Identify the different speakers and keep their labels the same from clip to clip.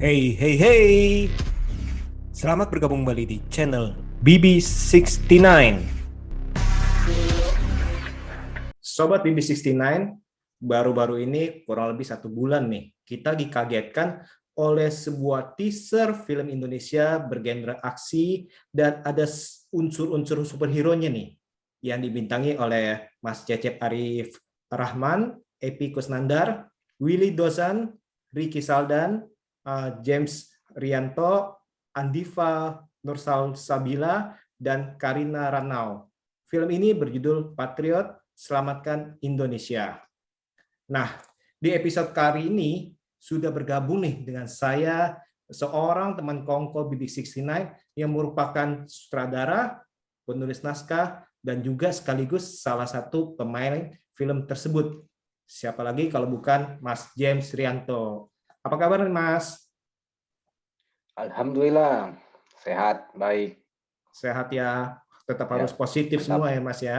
Speaker 1: Hey, hey, hey! Selamat bergabung kembali di channel BB69. Sobat BB69, baru-baru ini kurang lebih 1 bulan nih, kita dikagetkan oleh sebuah teaser film Indonesia bergenre aksi dan ada unsur-unsur superhero-nya nih, yang dibintangi oleh Mas Cecep Arif Rahman, Epi Kusnandar, Willy Dozan, Ricky Saldan, James Rianto, Andiva Nursal Sabila, dan Karina Ranau. Film ini berjudul Patriot, Selamatkan Indonesia. Nah, di episode kali ini sudah bergabung nih dengan saya, seorang teman kongko BB69 yang merupakan sutradara, penulis naskah, dan juga sekaligus salah satu pemain film tersebut. Siapa lagi kalau bukan Mas James Rianto. Apa kabar, Mas?
Speaker 2: Alhamdulillah, sehat, baik.
Speaker 1: Sehat ya, tetap harus
Speaker 2: Ya,
Speaker 1: positif
Speaker 2: mantap.
Speaker 1: semua ya, Mas ya,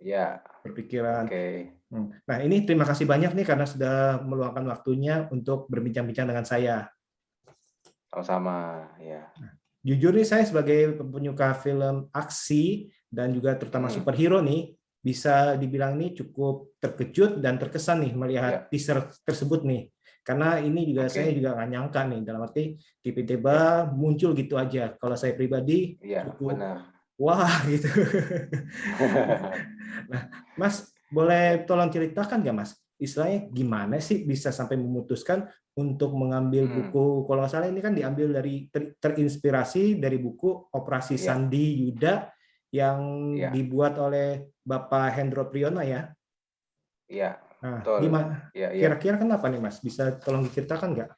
Speaker 2: Ya,
Speaker 1: berpikiran.
Speaker 2: oke.
Speaker 1: Nah, ini terima kasih banyak nih karena sudah meluangkan waktunya untuk berbincang-bincang dengan saya.
Speaker 2: Sama-sama, ya.
Speaker 1: Jujur nih, saya sebagai penyuka film aksi dan juga terutama
Speaker 2: Hmm,
Speaker 1: superhero nih, bisa dibilang nih cukup terkejut dan terkesan nih melihat
Speaker 2: ya,
Speaker 1: teaser tersebut nih. Karena ini juga saya
Speaker 2: oke.
Speaker 1: juga nggak nyangka nih, dalam arti
Speaker 2: Ya,
Speaker 1: tiba-tiba muncul gitu aja. Kalau saya pribadi
Speaker 2: ya,
Speaker 1: cukup
Speaker 2: benar.
Speaker 1: wah gitu. Nah, Mas, boleh
Speaker 2: Ya.
Speaker 1: tolong ceritakan nggak, Mas? Istilahnya gimana sih bisa sampai memutuskan untuk mengambil
Speaker 2: Hmm,
Speaker 1: buku, kalau nggak salah ini kan diambil dari terinspirasi dari buku Operasi
Speaker 2: ya,
Speaker 1: Sandi Yuda yang
Speaker 2: ya,
Speaker 1: dibuat oleh Bapak Hendro Priyono ya.
Speaker 2: ya,
Speaker 1: Nah,
Speaker 2: betul.
Speaker 1: gimana?
Speaker 2: Ya, ya.
Speaker 1: Kira-kira kenapa nih, Mas? Bisa tolong diceritakan nggak?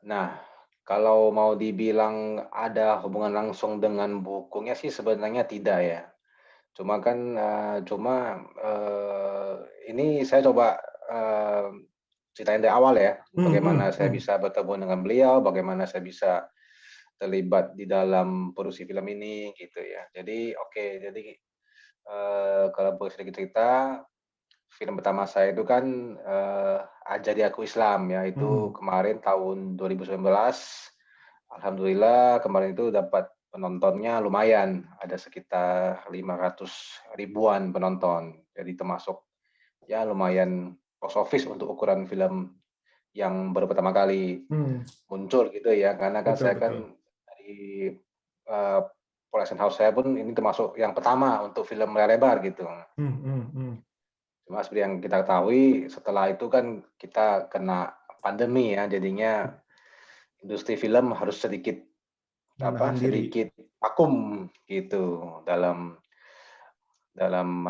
Speaker 2: Nah, kalau mau dibilang ada hubungan langsung dengan bukunya sih sebenarnya tidak ya. Cuma ini saya coba eh, ceritain dari awal ya,
Speaker 1: Hmm,
Speaker 2: bagaimana
Speaker 1: hmm,
Speaker 2: saya
Speaker 1: hmm.
Speaker 2: bisa bertemu dengan beliau, bagaimana saya bisa terlibat di dalam produksi film ini gitu ya. Jadi oke, jadi kalau boleh sedikit cerita, film pertama saya itu kan Ajari Aku Islam ya, itu
Speaker 1: Hmm.
Speaker 2: kemarin tahun 2019. Alhamdulillah kemarin itu dapat penontonnya lumayan, ada sekitar 500 ribuan penonton. Jadi termasuk ya lumayan box office untuk ukuran film yang baru pertama kali
Speaker 1: Hmm.
Speaker 2: muncul gitu ya, karena kan
Speaker 1: Betul,
Speaker 2: saya
Speaker 1: betul.
Speaker 2: kan dari production house saya pun ini termasuk yang pertama untuk film layar lebar gitu.
Speaker 1: Hmm, hmm, hmm.
Speaker 2: Cuma seperti yang kita ketahui setelah itu kan kita kena pandemi ya, jadinya industri film harus sedikit
Speaker 1: Menahan diri.
Speaker 2: sedikit vakum gitu dalam dalam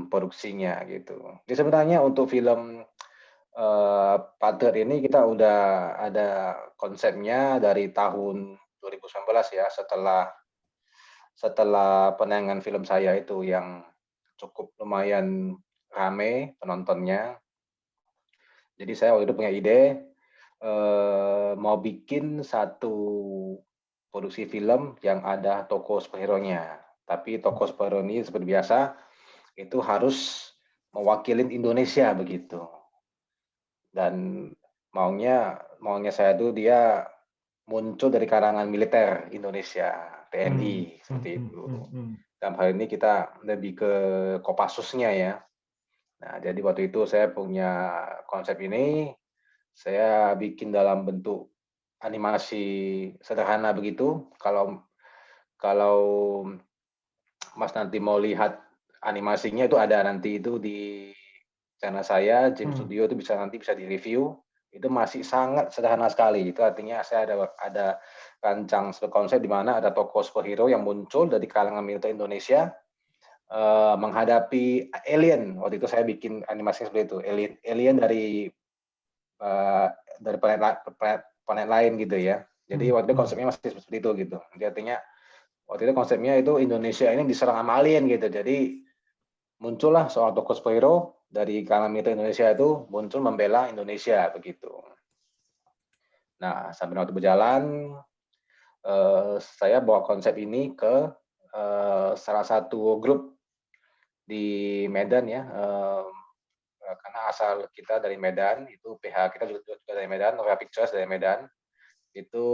Speaker 2: produksinya gitu. Jadi sebenarnya untuk film Patriot ini kita udah ada konsepnya dari tahun 2019 ya, setelah setelah penayangan film saya itu yang cukup lumayan rame penontonnya. Jadi saya waktu itu punya ide, mau bikin satu produksi film yang ada tokoh superhero-nya. Tapi tokoh superhero ini seperti biasa, itu harus mewakili Indonesia begitu. Dan maunya maunya saya tuh dia muncul dari kalangan militer Indonesia,
Speaker 1: Hmm,
Speaker 2: TNI
Speaker 1: hmm,
Speaker 2: seperti
Speaker 1: hmm,
Speaker 2: itu.
Speaker 1: hmm, hmm.
Speaker 2: Dalam hal ini kita lebih ke Kopassusnya ya. Nah, jadi waktu itu saya punya konsep ini, saya bikin dalam bentuk animasi sederhana begitu. Kalau kalau Mas nanti mau lihat animasinya itu ada nanti itu di channel saya, James
Speaker 1: Hmm.
Speaker 2: Studio itu nanti bisa di-review. Itu masih sangat sederhana sekali. Itu artinya saya ada rancang konsep di mana ada tokoh superhero yang muncul dari kalangan militer Indonesia menghadapi alien. Waktu itu saya bikin animasi seperti itu. Alien dari planet lain gitu ya. Jadi
Speaker 1: Hmm,
Speaker 2: waktu itu
Speaker 1: hmm.
Speaker 2: konsepnya masih seperti itu gitu. Jadi artinya waktu itu konsepnya itu Indonesia ini diserang sama alien gitu. Jadi muncullah soal tokoh superhero dari kalangan militer Indonesia itu muncul membela Indonesia begitu. Nah, sambil waktu berjalan, saya bawa konsep ini ke salah satu grup di Medan ya, karena asal kita dari Medan, itu PH kita juga dari Medan, Royal Pictures dari Medan. Itu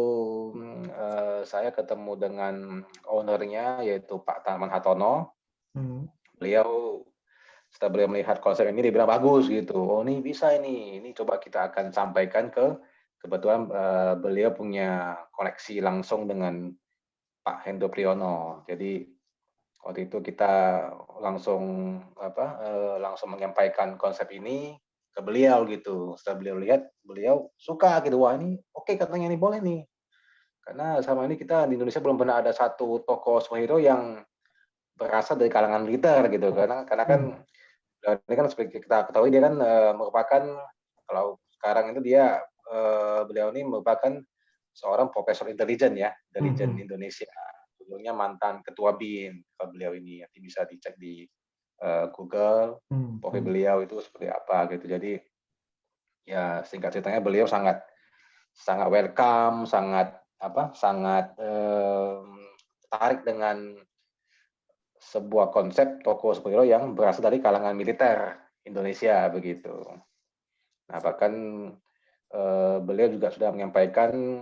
Speaker 2: saya ketemu dengan owner-nya yaitu Pak Taman Hatono. Beliau setelah beliau melihat konsep ini dia bilang bagus gitu. Oh ini bisa ini coba kita akan sampaikan kebetulan beliau punya koneksi langsung dengan Pak Hendro Priyono. Jadi waktu itu kita langsung langsung menyampaikan konsep ini ke beliau gitu. Setelah beliau lihat, beliau suka gitu. Wah ini oke katanya ini boleh nih. Karena selama ini kita di Indonesia belum pernah ada satu tokoh superhero yang berasal dari kalangan militer gitu. Karena kan ini kan seperti kita ketahui dia kan merupakan kalau sekarang itu dia beliau ini merupakan seorang profesor intelijen ya, intelijen Indonesia. Sebelumnya mantan ketua BIN kalau beliau ini, nanti bisa dicek di Google profil beliau itu seperti apa gitu. Jadi ya singkat ceritanya beliau sangat welcome, sangat tertarik dengan sebuah konsep tokoh superhero yang berasal dari kalangan militer Indonesia begitu. Nah bahkan beliau juga sudah menyampaikan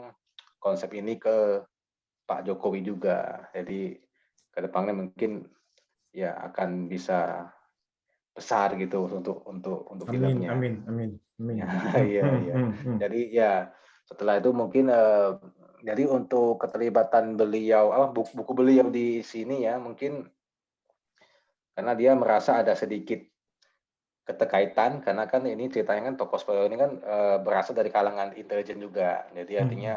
Speaker 2: konsep ini ke Pak Jokowi juga. Jadi ke depannya mungkin ya akan bisa besar gitu untuk filmnya.
Speaker 1: Amin.
Speaker 2: Iya. Jadi ya setelah itu mungkin jadi untuk keterlibatan beliau buku beliau di sini ya mungkin karena dia merasa ada sedikit keterkaitan karena kan ini ceritanya kan tokoh superhero ini kan berasal dari kalangan intelijen juga. Jadi artinya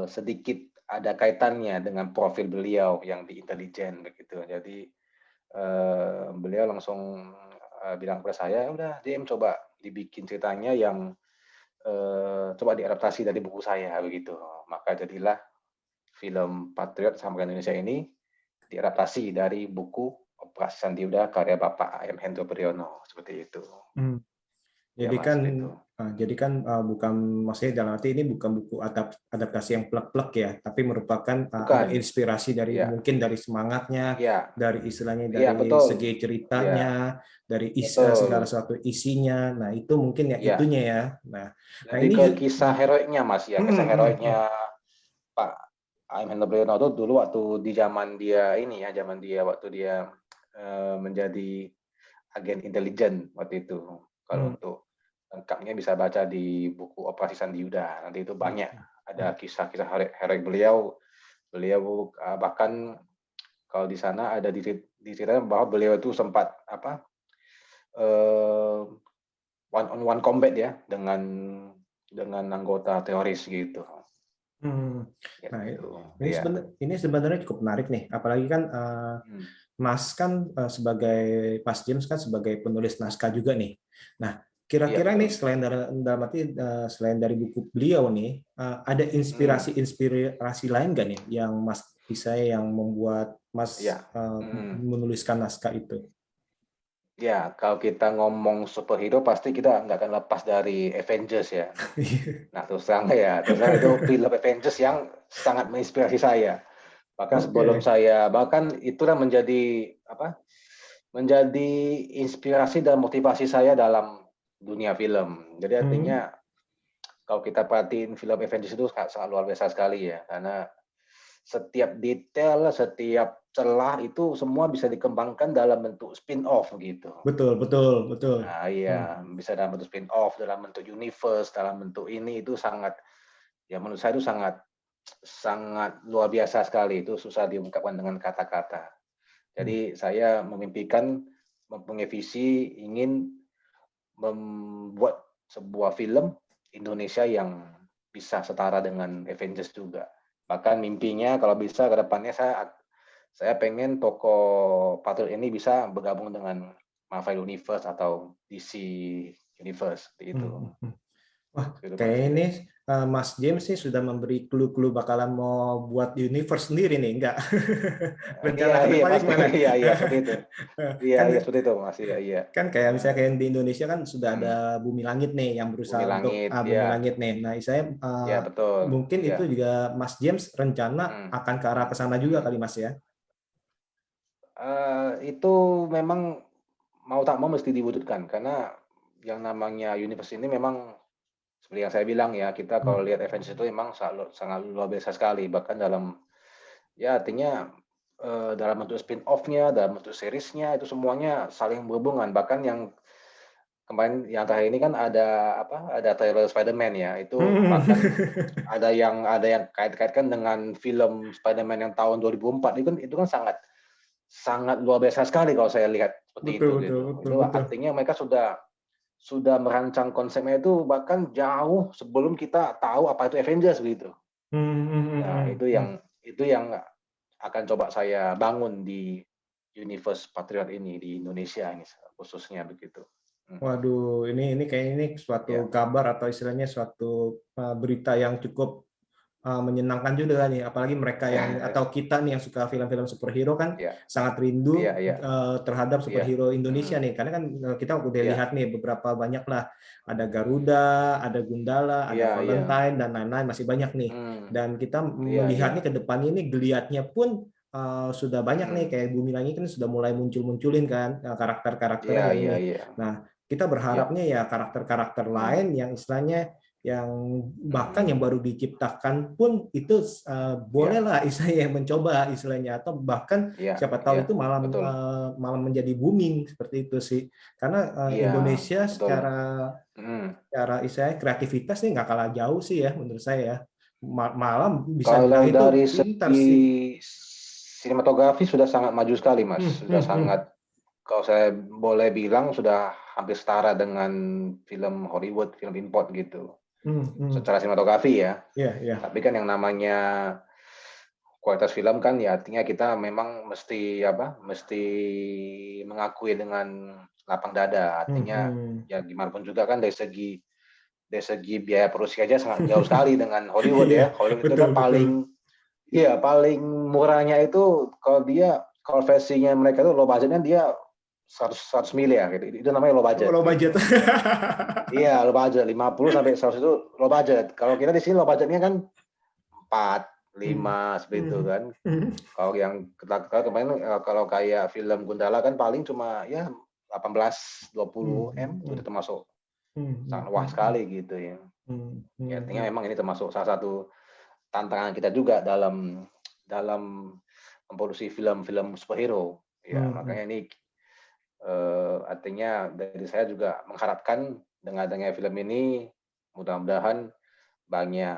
Speaker 2: sedikit ada kaitannya dengan profil beliau yang di intelijen begitu. Jadi beliau langsung bilang kepada saya, udah DM coba dibikin ceritanya yang coba diadaptasi dari buku saya begitu. Maka jadilah film Patriot Samudra Indonesia ini diadaptasi dari buku Operasi Sandiuda karya Bapak A.M. Hendro Priyono seperti itu.
Speaker 1: Jadi kan bukan maksudnya dalam arti ini bukan buku adaptasi yang plek-plek ya, tapi merupakan ada inspirasi dari mungkin dari semangatnya, dari istilahnya dari segi ceritanya, dari segala sesuatu isinya. Nah itu mungkin ya itunya ya. Nah
Speaker 2: ini kisah heroiknya Mas ya, kisah heroiknya Pak A.M. Hendro Priyono itu dulu waktu di zaman dia waktu dia menjadi agen intelijen waktu itu. Kalau untuk lengkapnya bisa baca di buku Operasi Sandiuda. Nanti itu banyak ada kisah-kisah heroik beliau. Beliau bahkan kalau di sana ada diceritakan bahwa beliau itu sempat one on one combat ya dengan anggota teroris gitu.
Speaker 1: Nah, ini sebenarnya cukup menarik nih, apalagi kan Mas kan sebagai Mas James kan sebagai penulis naskah juga nih. Nah, kira-kira nih selain dari buku beliau nih, ada inspirasi lain nggak nih yang Mas bisa yang membuat Mas menuliskan naskah itu?
Speaker 2: Ya, kalau kita ngomong superhero pasti kita nggak akan lepas dari Avengers ya. Nah, terus terang itu film Avengers yang sangat menginspirasi saya. Bahkan sebelum bahkan itulah menjadi inspirasi dan motivasi saya dalam dunia film. Jadi artinya kalau kita perhatiin film Avengers itu sangat luar biasa sekali ya, karena setiap detail, setiap celah itu semua bisa dikembangkan dalam bentuk spin-off gitu.
Speaker 1: Betul.
Speaker 2: Nah, iya, bisa dalam bentuk spin-off, dalam bentuk universe, dalam bentuk ini itu sangat ya menurut saya itu sangat luar biasa sekali, itu susah diungkapkan dengan kata-kata. Jadi saya mempunyai visi ingin membuat sebuah film Indonesia yang bisa setara dengan Avengers juga. Bahkan mimpinya kalau bisa ke depannya saya pengen tokoh Patriot ini bisa bergabung dengan Marvel Universe atau DC Universe seperti itu.
Speaker 1: Wah, kayak ini Mas James sih sudah memberi clue-clue bakalan mau buat universe sendiri nih, enggak? Rencana kedepannya gimana?
Speaker 2: Iya, seperti itu. Iya, seperti itu Mas. Iya.
Speaker 1: Kan kayak misalnya kayak di Indonesia kan sudah ada Bumi Langit nih yang berusaha untuk Bumi Langit nih. Nah, saya mungkin itu juga Mas James rencana akan ke arah ke sana juga kali Mas ya?
Speaker 2: Itu memang mau tak mau mesti diwujudkan karena yang namanya universe ini memang seperti yang saya bilang ya, kita kalau
Speaker 1: Hmm.
Speaker 2: lihat Avengers itu memang sangat luar biasa sekali, bahkan dalam ya artinya, dalam bentuk spin-off-nya, dalam bentuk series-nya, itu semuanya saling berhubungan. Bahkan yang kemarin yang terakhir ini kan ada apa, ada trailer Spider-Man ya, itu bahkan ada yang kait-kaitkan dengan film Spider-Man yang tahun 2004, itu kan sangat sangat luar biasa sekali kalau saya lihat seperti
Speaker 1: Betul,
Speaker 2: itu,
Speaker 1: betul,
Speaker 2: gitu.
Speaker 1: betul,
Speaker 2: Itu
Speaker 1: betul.
Speaker 2: artinya mereka sudah merancang konsepnya itu bahkan jauh sebelum kita tahu apa itu Avengers, begitu.
Speaker 1: Hmm, hmm, hmm,
Speaker 2: Nah,
Speaker 1: hmm, hmm.
Speaker 2: itu yang akan coba saya bangun di universe Patriot ini di Indonesia ini khususnya begitu. Mhm,
Speaker 1: Waduh, ini kayaknya ini suatu
Speaker 2: ya,
Speaker 1: kabar atau istilahnya suatu berita yang cukup menyenangkan juga nih, apalagi mereka yang atau kita nih yang suka film-film superhero kan
Speaker 2: ya,
Speaker 1: sangat
Speaker 2: iya
Speaker 1: rindu
Speaker 2: iya
Speaker 1: terhadap
Speaker 2: iya,
Speaker 1: superhero Indonesia
Speaker 2: mhm,
Speaker 1: nih, karena kan kita udah
Speaker 2: iya
Speaker 1: lihat nih beberapa banyak lah, ada Garuda, ada Gundala, ada
Speaker 2: iya iya,
Speaker 1: Valentine dan lain-lain masih banyak nih,
Speaker 2: mmm,
Speaker 1: dan kita
Speaker 2: iya iya,
Speaker 1: melihat nih ke depannya ini geliatnya pun sudah banyak nih,
Speaker 2: mhm,
Speaker 1: kayak Bumi Langit kan sudah mulai muncul-munculin kan
Speaker 2: iya
Speaker 1: karakter-karakternya
Speaker 2: iya
Speaker 1: ini.
Speaker 2: iya,
Speaker 1: Nah, kita
Speaker 2: iya,
Speaker 1: berharapnya ya karakter-karakter
Speaker 2: mhm,
Speaker 1: lain yang istilahnya yang bahkan yang
Speaker 2: mhm,
Speaker 1: baru diciptakan pun itu
Speaker 2: iya
Speaker 1: bolehlah istilahnya mencoba istilahnya atau bahkan
Speaker 2: iya
Speaker 1: siapa tahu
Speaker 2: iya,
Speaker 1: itu malah
Speaker 2: betul,
Speaker 1: malah menjadi booming seperti itu sih karena
Speaker 2: iya,
Speaker 1: Indonesia
Speaker 2: betul,
Speaker 1: secara
Speaker 2: mhm.
Speaker 1: secara istilahnya kreativitas nih nggak kalah jauh sih ya menurut saya ya. Malah bisa
Speaker 2: Kalau
Speaker 1: dibilang itu
Speaker 2: dari
Speaker 1: pintar
Speaker 2: segi
Speaker 1: sih.
Speaker 2: sinematografi sudah sangat maju sekali, Mas,
Speaker 1: Hmm,
Speaker 2: sudah
Speaker 1: hmm, hmm,
Speaker 2: sangat kalau saya boleh bilang sudah hampir setara dengan film Hollywood, film import gitu,
Speaker 1: hmm, hmm.
Speaker 2: secara sinematografi ya.
Speaker 1: Ya, ya.
Speaker 2: Tapi kan yang namanya kualitas film kan ya artinya kita memang mesti apa, mesti mengakui dengan lapang dada.
Speaker 1: Hmm,
Speaker 2: Artinya
Speaker 1: hmm.
Speaker 2: ya gimana pun juga kan dari segi biaya produksi aja sangat jauh sekali dengan Hollywood
Speaker 1: Iya,
Speaker 2: ya. Hollywood itu
Speaker 1: betul,
Speaker 2: kan
Speaker 1: betul.
Speaker 2: paling murahnya itu kalau versinya mereka itu low budgetnya dia 100 miliar gitu. Itu namanya low budget
Speaker 1: Low budget.
Speaker 2: gitu. Iya, low budget 50 sampai 100 itu low budget. Kalau kita di sini low budgetnya kan 4,
Speaker 1: Hmm,
Speaker 2: 5 seperti itu
Speaker 1: hmm,
Speaker 2: kan.
Speaker 1: hmm,
Speaker 2: Kalau yang kemarin kalau kayak film Gundala kan paling cuma ya 18,
Speaker 1: hmm,
Speaker 2: 20 M
Speaker 1: hmm,
Speaker 2: itu termasuk
Speaker 1: hmm,
Speaker 2: sangat
Speaker 1: hmm,
Speaker 2: wah
Speaker 1: hmm,
Speaker 2: sekali gitu ya.
Speaker 1: hmm,
Speaker 2: Ya
Speaker 1: hmm,
Speaker 2: artinya
Speaker 1: hmm.
Speaker 2: memang ini termasuk salah satu tantangan kita juga dalam dalam memproduksi film-film superhero. Ya,
Speaker 1: Hmm, hmm.
Speaker 2: makanya ini artinya dari saya juga mengharapkan dengan adanya film ini mudah-mudahan banyak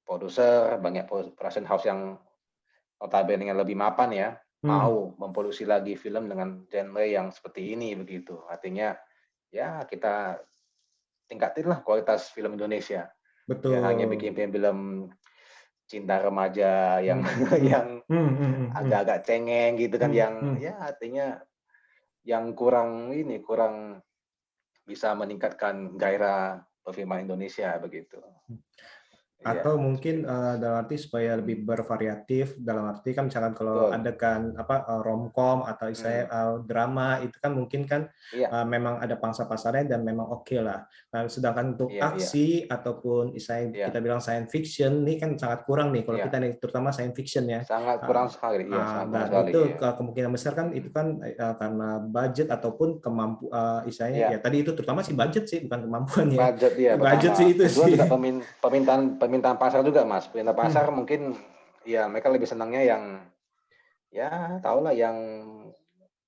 Speaker 2: produser, banyak production house yang notabene yang lebih mapan ya,
Speaker 1: Hmm,
Speaker 2: mau memproduksi lagi film dengan genre yang seperti ini begitu. Artinya ya kita tingkatinlah kualitas film Indonesia. Jangan hanya bikin
Speaker 1: betul.
Speaker 2: film-film cinta remaja yang
Speaker 1: Hmm, hmm,
Speaker 2: yang
Speaker 1: hmm, hmm, hmm,
Speaker 2: agak-agak cengeng gitu kan,
Speaker 1: hmm,
Speaker 2: yang
Speaker 1: hmm.
Speaker 2: ya artinya yang kurang bisa meningkatkan gairah perfilman Indonesia begitu. Iya,
Speaker 1: Atau
Speaker 2: seperti
Speaker 1: mungkin
Speaker 2: itu, Mas.
Speaker 1: dalam arti supaya
Speaker 2: Mhm,
Speaker 1: lebih bervariatif dalam arti kan misalkan kalau
Speaker 2: betul,
Speaker 1: adegan apa romcom atau saya
Speaker 2: mhm,
Speaker 1: drama itu kan mungkin kan
Speaker 2: iya
Speaker 1: memang ada pangsa pasarnya dan memang oke lah. Nah, sedangkan untuk
Speaker 2: iya iya
Speaker 1: aksi ataupun saya kita
Speaker 2: iya
Speaker 1: bilang science fiction ini kan sangat kurang nih kalau kita
Speaker 2: iya,
Speaker 1: nih terutama science fiction ya.
Speaker 2: sangat kurang sekali, iya sangat kurang
Speaker 1: Dan
Speaker 2: sekali,
Speaker 1: itu
Speaker 2: iya,
Speaker 1: kemungkinan besar kan itu
Speaker 2: mhm,
Speaker 1: kan karena budget ataupun kemampu istilahnya ya
Speaker 2: iya,
Speaker 1: tadi itu terutama sih budget sih bukan kemampuan ya.
Speaker 2: budget iya
Speaker 1: Budget sih
Speaker 2: pertama,
Speaker 1: itu
Speaker 2: kedua
Speaker 1: sih.
Speaker 2: juga permintaan pasar juga, Mas, permintaan pasar
Speaker 1: Hmm.
Speaker 2: mungkin ya mereka lebih senangnya yang ya tahulah yang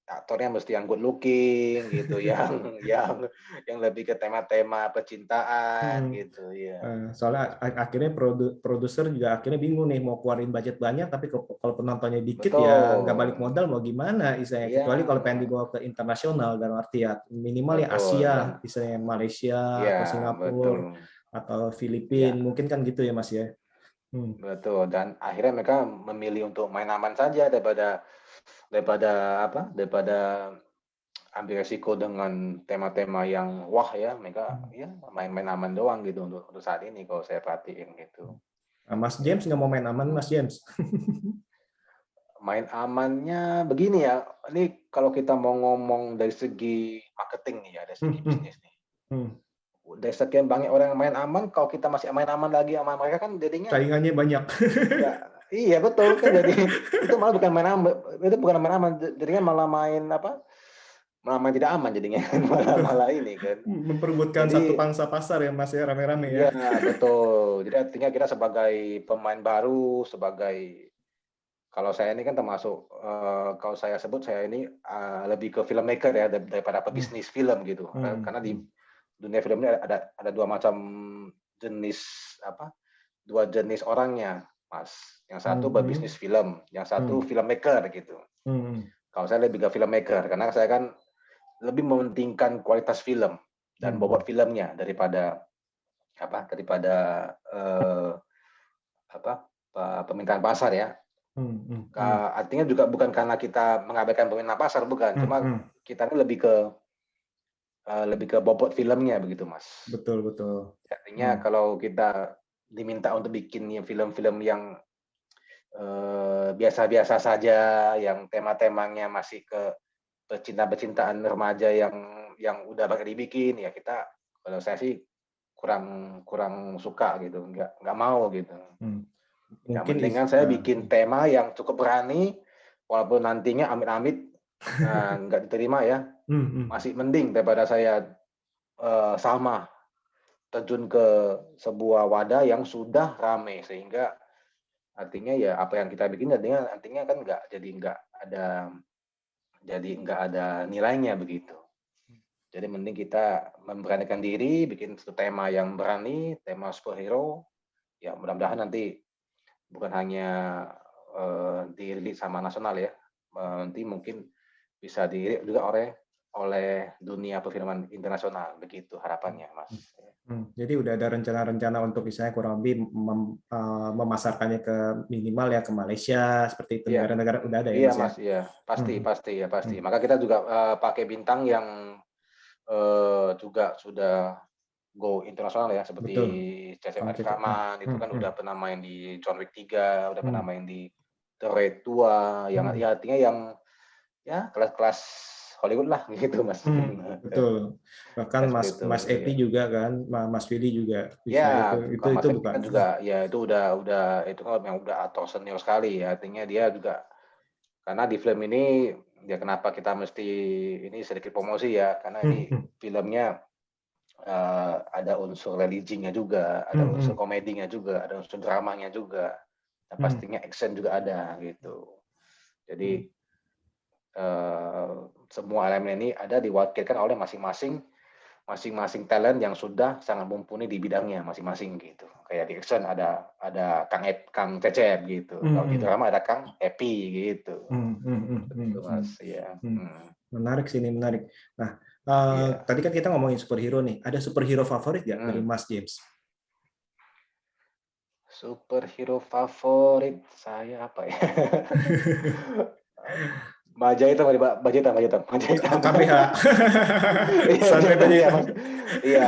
Speaker 2: aktornya mesti yang good looking gitu, yang lebih ke tema-tema percintaan
Speaker 1: Hmm.
Speaker 2: gitu, ya.
Speaker 1: Soalnya akhirnya produser juga akhirnya bingung nih mau keluarin budget banyak tapi kalau penontonnya dikit ya nggak balik
Speaker 2: Betul,
Speaker 1: modal mau gimana istilahnya
Speaker 2: iya,
Speaker 1: kecuali kalau pengen dibawa ke internasional dalam arti ya minimal ya
Speaker 2: betul
Speaker 1: Asia
Speaker 2: dan
Speaker 1: istilahnya Malaysia
Speaker 2: iya,
Speaker 1: atau
Speaker 2: betul,
Speaker 1: Singapura atau
Speaker 2: iya,
Speaker 1: Filipina mungkin kan gitu ya Mas ya. Hmm.
Speaker 2: betul dan akhirnya mereka memilih untuk main aman saja daripada daripada daripada ambil resiko dengan tema-tema yang wah ya, mereka ya main-main aman doang gitu untuk saat ini kalau saya perhatiin gitu,
Speaker 1: Nah, Mas
Speaker 2: ya.
Speaker 1: James nggak mau main aman Mas James.
Speaker 2: Main amannya begini ya, ini kalau kita mau ngomong dari segi marketing nih ya, dari
Speaker 1: Hmm,
Speaker 2: segi
Speaker 1: hmm,
Speaker 2: bisnis nih.
Speaker 1: hmm.
Speaker 2: Udah sekian banyak orang yang main aman, kalau kita masih main aman lagi sama mereka kan jadinya
Speaker 1: Saingannya banyak.
Speaker 2: ya iya betul kan jadi itu malah bukan main aman, itu bukan main aman, jadinya malah main apa? malah tidak aman jadinya kan, malah malah ini kan.
Speaker 1: Memperebutkan satu
Speaker 2: Jadi
Speaker 1: pangsa pasar ya Mas ya, rame-rame ya.
Speaker 2: iya betul. Jadi artinya kita sebagai pemain baru, sebagai kalau saya ini kan termasuk kalau saya sebut saya ini lebih ke filmmaker ya daripada
Speaker 1: Hmm,
Speaker 2: pebisnis film gitu.
Speaker 1: hmm,
Speaker 2: Karena di
Speaker 1: hmm,
Speaker 2: dunia film ini ada dua macam jenis apa? Dua jenis orangnya, Mas. Yang satu
Speaker 1: hmm,
Speaker 2: pebisnis film, yang satu
Speaker 1: hmm,
Speaker 2: filmmaker gitu.
Speaker 1: hmm,
Speaker 2: Kalau saya lebih ke filmmaker karena saya kan lebih mementingkan kualitas film dan
Speaker 1: hmm,
Speaker 2: bobot filmnya daripada apa? Daripada eh, apa? Permintaan pasar ya.
Speaker 1: hmm, hmm, hmm,
Speaker 2: Artinya juga bukan karena kita mengabaikan permintaan pasar, bukan.
Speaker 1: hmm,
Speaker 2: Cuma
Speaker 1: hmm.
Speaker 2: kita ini lebih ke bobot filmnya begitu, Mas.
Speaker 1: Betul, betul.
Speaker 2: Artinya
Speaker 1: Hmm,
Speaker 2: kalau kita diminta untuk bikin film-film yang biasa-biasa saja, yang tema-temanya masih ke percintaan remaja yang udah bakal dibikin, ya kita kalau saya sih kurang kurang suka gitu, nggak mau gitu.
Speaker 1: hmm.
Speaker 2: Yang
Speaker 1: Mungkin
Speaker 2: mendingan saya bikin tema yang cukup berani, walaupun nantinya amit-amit nggak diterima ya,
Speaker 1: hmm, hmm,
Speaker 2: masih mending daripada saya sama terjun ke sebuah wadah yang sudah rame sehingga artinya ya apa yang kita bikin artinya kan nggak ada nilainya begitu. Jadi mending kita memberanikan diri, bikin satu tema yang berani, tema superhero, ya mudah-mudahan nanti bukan hanya dirilis sama nasional ya, nanti mungkin bisa dilirik juga oleh dunia perfilman internasional, begitu harapannya, Mas.
Speaker 1: Jadi udah ada rencana-rencana untuk misalnya kurang lebih memasarkannya ke minimal ya ke Malaysia seperti itu,
Speaker 2: Iya,
Speaker 1: negara-negara udah ada ya
Speaker 2: iya
Speaker 1: Mas ya.
Speaker 2: Mas, iya, pasti
Speaker 1: Hmm,
Speaker 2: pasti ya pasti.
Speaker 1: hmm,
Speaker 2: Maka kita juga pakai bintang yang juga sudah go internasional ya, seperti
Speaker 1: betul.
Speaker 2: Cecep
Speaker 1: Kang
Speaker 2: Arif
Speaker 1: Cecep. Hmm,
Speaker 2: Rahman, itu
Speaker 1: hmm,
Speaker 2: kan
Speaker 1: hmm,
Speaker 2: udah pernah main di John Wick 3, udah pernah
Speaker 1: hmm,
Speaker 2: main di The Raid 2, yang
Speaker 1: hmm,
Speaker 2: ya artinya yang ya kelas-kelas Hollywood lah gitu, Mas.
Speaker 1: betul. Bahkan
Speaker 2: Ya
Speaker 1: Mas
Speaker 2: seperti itu,
Speaker 1: Mas Epi
Speaker 2: iya.
Speaker 1: juga kan, Mas Willy juga bisa
Speaker 2: Ya,
Speaker 1: itu
Speaker 2: kalau Mas Eki
Speaker 1: bukan.
Speaker 2: kan juga ya itu udah itu kan yang udah aktor senior sekali ya, artinya dia juga karena di film ini ya kenapa kita mesti ini sedikit promosi ya, karena ini
Speaker 1: Hmm, hmm,
Speaker 2: filmnya ada unsur religinya juga, ada
Speaker 1: hmm,
Speaker 2: unsur
Speaker 1: hmm,
Speaker 2: komedinya juga, ada unsur dramanya juga, dan
Speaker 1: hmm,
Speaker 2: pastinya action juga ada gitu.
Speaker 1: hmm.
Speaker 2: Jadi semua elemen ini ada diwakilkan oleh masing-masing talent yang sudah sangat mumpuni di bidangnya masing-masing gitu. Kayak di action ada Kang Cecep gitu.
Speaker 1: Hmm,
Speaker 2: Kalau di
Speaker 1: hmm,
Speaker 2: drama ada Kang Epi gitu.
Speaker 1: hmm, hmm, hmm, hmm,
Speaker 2: Begitu
Speaker 1: hmm,
Speaker 2: Mas, ya.
Speaker 1: hmm. Menarik sih ini menarik. Nah,
Speaker 2: Iya.
Speaker 1: tadi kan kita ngomongin superhero nih. Ada superhero favorit nggak dari
Speaker 2: Hmm.
Speaker 1: Mas James?
Speaker 2: Superhero favorit saya apa ya? Baja Hitam, Baja Hitam, Baja Hitam, Baja Hitam.
Speaker 1: KBH.
Speaker 2: Iya, Baja
Speaker 1: Santai
Speaker 2: Hitam,
Speaker 1: aja
Speaker 2: iya
Speaker 1: hitam.
Speaker 2: Mas. Iya.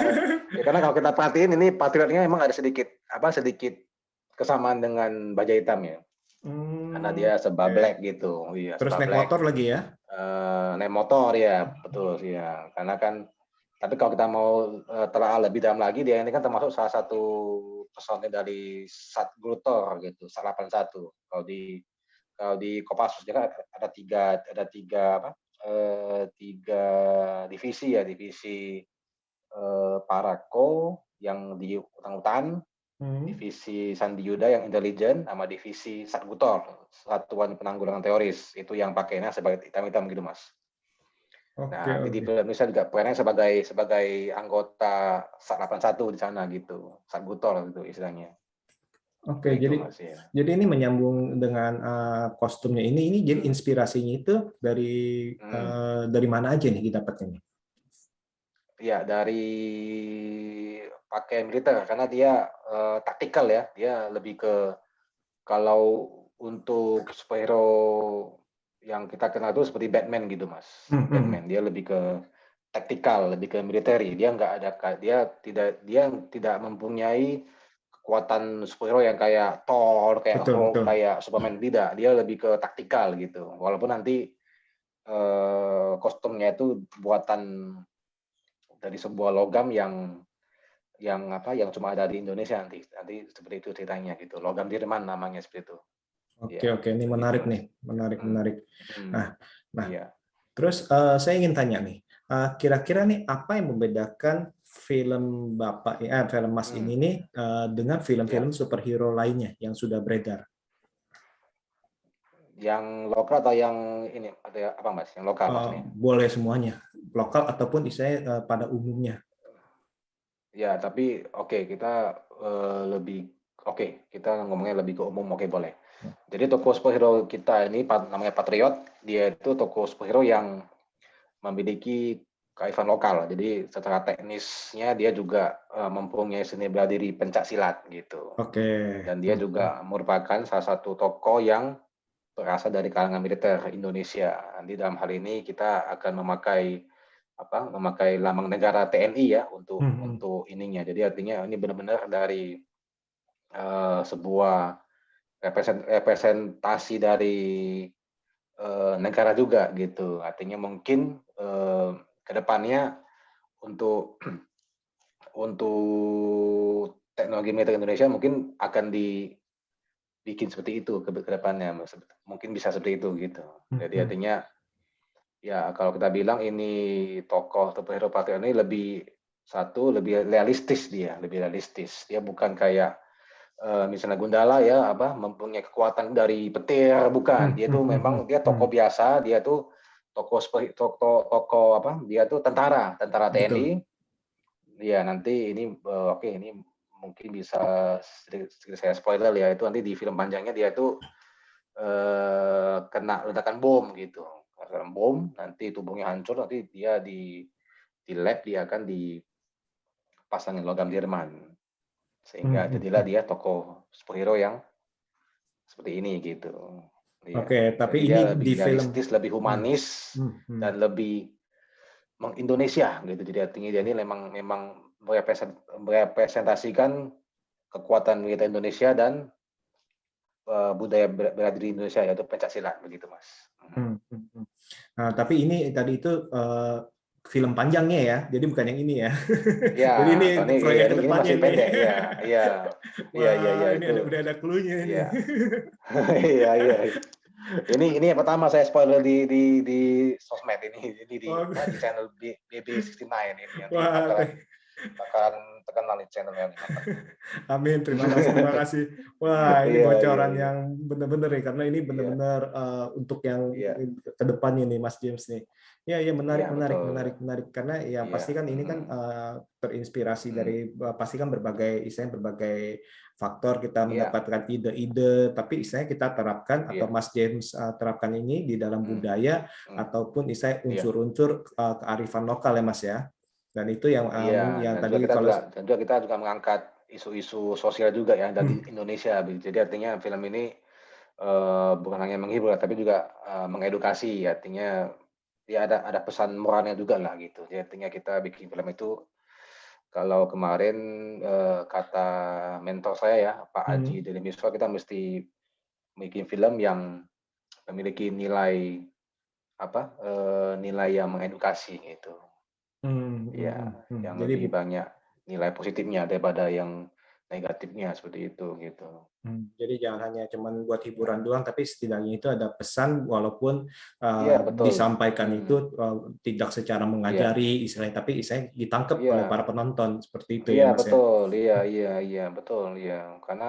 Speaker 2: Ya karena kalau kita perhatiin ini patriotnya emang ada sedikit kesamaan dengan Baja Hitam ya. Karena
Speaker 1: Hmm,
Speaker 2: dia serba
Speaker 1: oke.
Speaker 2: black gitu. Iya,
Speaker 1: Terus
Speaker 2: serba
Speaker 1: naik
Speaker 2: black.
Speaker 1: motor lagi ya?
Speaker 2: Naik motor ya, betul sih ya. Karena kan tapi kalau kita mau telah lebih dalam lagi, dia ini kan termasuk salah satu personil dari Sat Gultor gitu, Sat 81. Kalau di Kopassus dia kan ada tiga apa? Tiga divisi ya, divisi Parako yang di hutan-hutan,
Speaker 1: Hmm.
Speaker 2: divisi Sandi Yuda yang intelijen, sama divisi Satgutor, Satuan Penanggulangan Teroris. Itu yang pakainya sebagai hitam-hitam gitu, Mas.
Speaker 1: Oke,
Speaker 2: Nah, di
Speaker 1: oke.
Speaker 2: film Indonesia juga perannya sebagai anggota Sat 81 di sana gitu, Satgutor gitu istilahnya.
Speaker 1: Oke,
Speaker 2: Begitu,
Speaker 1: jadi
Speaker 2: Mas ya.
Speaker 1: ini menyambung dengan kostumnya ini jadi
Speaker 2: Hmm.
Speaker 1: inspirasinya itu
Speaker 2: Hmm.
Speaker 1: dari mana aja nih didapatnya nih?
Speaker 2: Ya, dari pakaian militer karena dia taktikal ya. Dia lebih ke kalau untuk superhero yang kita kenal itu seperti Batman gitu, Mas.
Speaker 1: Hmm, hmm.
Speaker 2: Batman dia lebih ke taktikal, lebih ke military. Dia tidak mempunyai kekuatan superhero yang kayak Thor, kayak
Speaker 1: Betul,
Speaker 2: Hulk,
Speaker 1: betul.
Speaker 2: kayak Superman tidak. Dia lebih ke taktikal gitu. Walaupun nanti kostumnya itu buatan dari sebuah logam yang cuma ada di Indonesia nanti seperti itu ceritanya gitu. Logam Dirman namanya seperti itu.
Speaker 1: Oke,
Speaker 2: Iya,
Speaker 1: oke, ini
Speaker 2: begitu
Speaker 1: menarik
Speaker 2: Mas.
Speaker 1: nih, menarik,
Speaker 2: Hmm.
Speaker 1: menarik.
Speaker 2: Hmm.
Speaker 1: Nah, nah,
Speaker 2: Iya.
Speaker 1: Terus saya ingin tanya nih, kira-kira nih apa yang membedakan film Bapak, film Mas
Speaker 2: Hmm,
Speaker 1: ini nih dengan
Speaker 2: ya.
Speaker 1: film-film superhero lainnya yang sudah beredar?
Speaker 2: Yang lokal atau yang ini? Atau apa Mas? Yang lokal maksudnya?
Speaker 1: Boleh semuanya, lokal ataupun istilahnya pada umumnya.
Speaker 2: Ya, tapi oke kita lebih oke kita ngomongnya lebih ke umum, oke boleh. Jadi tokoh superhero kita ini namanya Patriot, dia itu tokoh superhero yang memiliki kearifan lokal. Jadi secara teknisnya dia juga mempunyai seni bela diri pencak silat gitu.
Speaker 1: Oke.
Speaker 2: Dan dia juga merupakan salah satu tokoh yang berasal dari kalangan militer Indonesia. Nanti dalam hal ini kita akan memakai lambang negara TNI ya untuk ininya. Jadi artinya ini benar-benar dari sebuah representasi dari negara juga gitu. Artinya mungkin ke depannya untuk untuk teknologi militer Indonesia mungkin akan dibikin seperti itu ke depannya. Mungkin bisa seperti itu gitu. Jadi artinya ya kalau kita bilang ini tokoh superhero Patriot ini lebih realistis dia, lebih realistis. Dia bukan kayak misalnya Gundala ya mempunyai kekuatan dari petir, bukan. Dia tuh memang dia tokoh biasa, dia tuh tokoh dia tuh tentara
Speaker 1: Betul.
Speaker 2: TNI. Ya nanti ini oke ini mungkin bisa sedikit saya spoiler ya, itu nanti di film panjangnya dia tuh kena ledakan bom gitu. Ledakan bom, nanti tubuhnya hancur, nanti dia di lab dia akan dipasangin logam Jerman. Sehingga jadilah dia tokoh superhero yang seperti ini gitu. Iya.
Speaker 1: Oke, tapi
Speaker 2: Jadi
Speaker 1: ini
Speaker 2: dia
Speaker 1: di
Speaker 2: lebih
Speaker 1: film.
Speaker 2: realistis, lebih humanis dan lebih meng-Indonesia gitu. Jadi artinya dia ini memang merepresentasikan kekuatan militer Indonesia dan budaya bela diri Indonesia yaitu pencaksilat begitu, Mas.
Speaker 1: Nah, tapi ini tadi itu film panjangnya ya, jadi bukan yang ini ya.
Speaker 2: Ya,
Speaker 1: Jadi ini
Speaker 2: kalau ini ya
Speaker 1: proyek
Speaker 2: ini
Speaker 1: kedepannya
Speaker 2: masih
Speaker 1: nih.
Speaker 2: pendek ya. Iya. Iya, iya, iya
Speaker 1: Wah, ini
Speaker 2: itu.
Speaker 1: udah ada clue-nya ini.
Speaker 2: Iya. Iya, iya. Ini yang pertama saya spoiler di sosmed ini
Speaker 1: Oh,
Speaker 2: di channel BB69 ini nanti
Speaker 1: wah,
Speaker 2: bakalan terkenal di channelnya ini mantap.
Speaker 1: amin, terima kasih. Wah, ini
Speaker 2: Iya, iya,
Speaker 1: bocoran
Speaker 2: iya.
Speaker 1: yang benar-benar ya, karena ini
Speaker 2: Iya,
Speaker 1: benar-benar untuk yang
Speaker 2: iya.
Speaker 1: ke depannya nih, Mas James nih. Ya, ya
Speaker 2: Iya,
Speaker 1: menarik, menarik,
Speaker 2: betul.
Speaker 1: menarik, menarik. Karena ya
Speaker 2: Iya,
Speaker 1: pasti kan ini kan
Speaker 2: mhm,
Speaker 1: terinspirasi
Speaker 2: mhm.
Speaker 1: dari pasti kan berbagai faktor kita
Speaker 2: Iya,
Speaker 1: mendapatkan ide-ide, tapi istilahnya kita terapkan atau
Speaker 2: iya,
Speaker 1: Mas James terapkan ini di dalam
Speaker 2: mhm,
Speaker 1: budaya
Speaker 2: mhm,
Speaker 1: ataupun istilahnya
Speaker 2: iya,
Speaker 1: unsur-unsur kearifan lokal ya, Mas ya. Dan itu
Speaker 2: iya,
Speaker 1: yang
Speaker 2: dan juga
Speaker 1: tadi kalau
Speaker 2: kita juga mengangkat isu-isu sosial juga ya dari
Speaker 1: hmm,
Speaker 2: Indonesia. Jadi artinya film ini bukan hanya menghibur tapi juga mengedukasi. Artinya ya ada pesan moralnya juga lah gitu. Jadi artinya kita bikin film itu kalau kemarin kata mentor saya ya Pak Aji
Speaker 1: hmm,
Speaker 2: Delimiswa kita mesti bikin film yang memiliki nilai yang mengedukasi gitu.
Speaker 1: hmm, hmm,
Speaker 2: Iya,
Speaker 1: hmm, hmm.
Speaker 2: yang
Speaker 1: Jadi
Speaker 2: lebih banyak nilai positifnya daripada yang negatifnya seperti itu gitu.
Speaker 1: jadi jangan hanya cuman buat hiburan doang, tapi setidaknya itu ada pesan walaupun
Speaker 2: Iya betul.
Speaker 1: disampaikan
Speaker 2: Mhm.
Speaker 1: itu tidak secara
Speaker 2: Iya,
Speaker 1: mengajari istilahnya, tapi istilahnya ditangkap oleh para
Speaker 2: iya,
Speaker 1: penonton seperti itu
Speaker 2: iya
Speaker 1: ya Mas ya.
Speaker 2: betul, iya iya iya betul, iya. Karena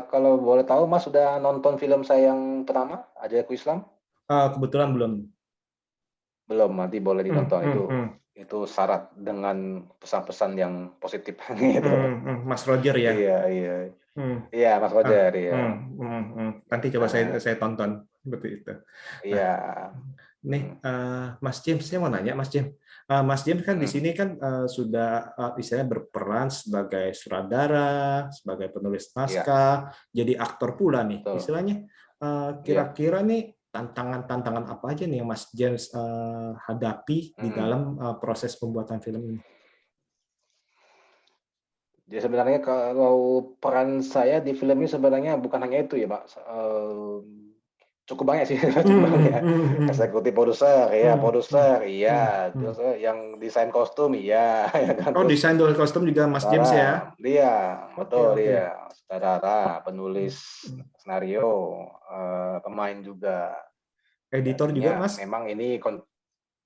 Speaker 2: kalau boleh tahu Mas sudah nonton film saya yang pertama, Ajaibku Islam?
Speaker 1: Kebetulan belum.
Speaker 2: Belum, nanti boleh
Speaker 1: Hmm,
Speaker 2: ditonton.
Speaker 1: hmm, hmm,
Speaker 2: Itu syarat dengan pesan-pesan yang positif gitu.
Speaker 1: Mas Roger ya.
Speaker 2: Iya iya.
Speaker 1: Hmm,
Speaker 2: Iya Mas Roger, iya.
Speaker 1: Nanti coba
Speaker 2: Nah,
Speaker 1: saya tonton seperti itu. Nah,
Speaker 2: iya.
Speaker 1: nih
Speaker 2: Mhm,
Speaker 1: Mas James, saya mau nanya Mas James. Mas James kan di
Speaker 2: mhm,
Speaker 1: sini kan sudah istilahnya berperan sebagai sutradara, sebagai penulis
Speaker 2: iya,
Speaker 1: naskah, jadi aktor pula nih.
Speaker 2: betul.
Speaker 1: Istilahnya
Speaker 2: Iya.
Speaker 1: kira-kira nih tantangan-tantangan apa aja nih yang Mas James hadapi di
Speaker 2: Mhm.
Speaker 1: dalam proses pembuatan film ini?
Speaker 2: Jadi sebenarnya kalau peran saya di film ini sebenarnya bukan hanya itu ya, Pak, cukup banyak sih, cukup banyak. Eksekutif produser, iya, terus yang desain kostum, iya, ya kan,
Speaker 1: Oh,
Speaker 2: terus
Speaker 1: desain dual kostum juga Mas James ya?
Speaker 2: sutradara, iya,
Speaker 1: Oke,
Speaker 2: betul,
Speaker 1: oke.
Speaker 2: iya, sutradara, penulis skenario, pemain juga.
Speaker 1: Editor juga,
Speaker 2: Artinya
Speaker 1: Mas?
Speaker 2: memang ini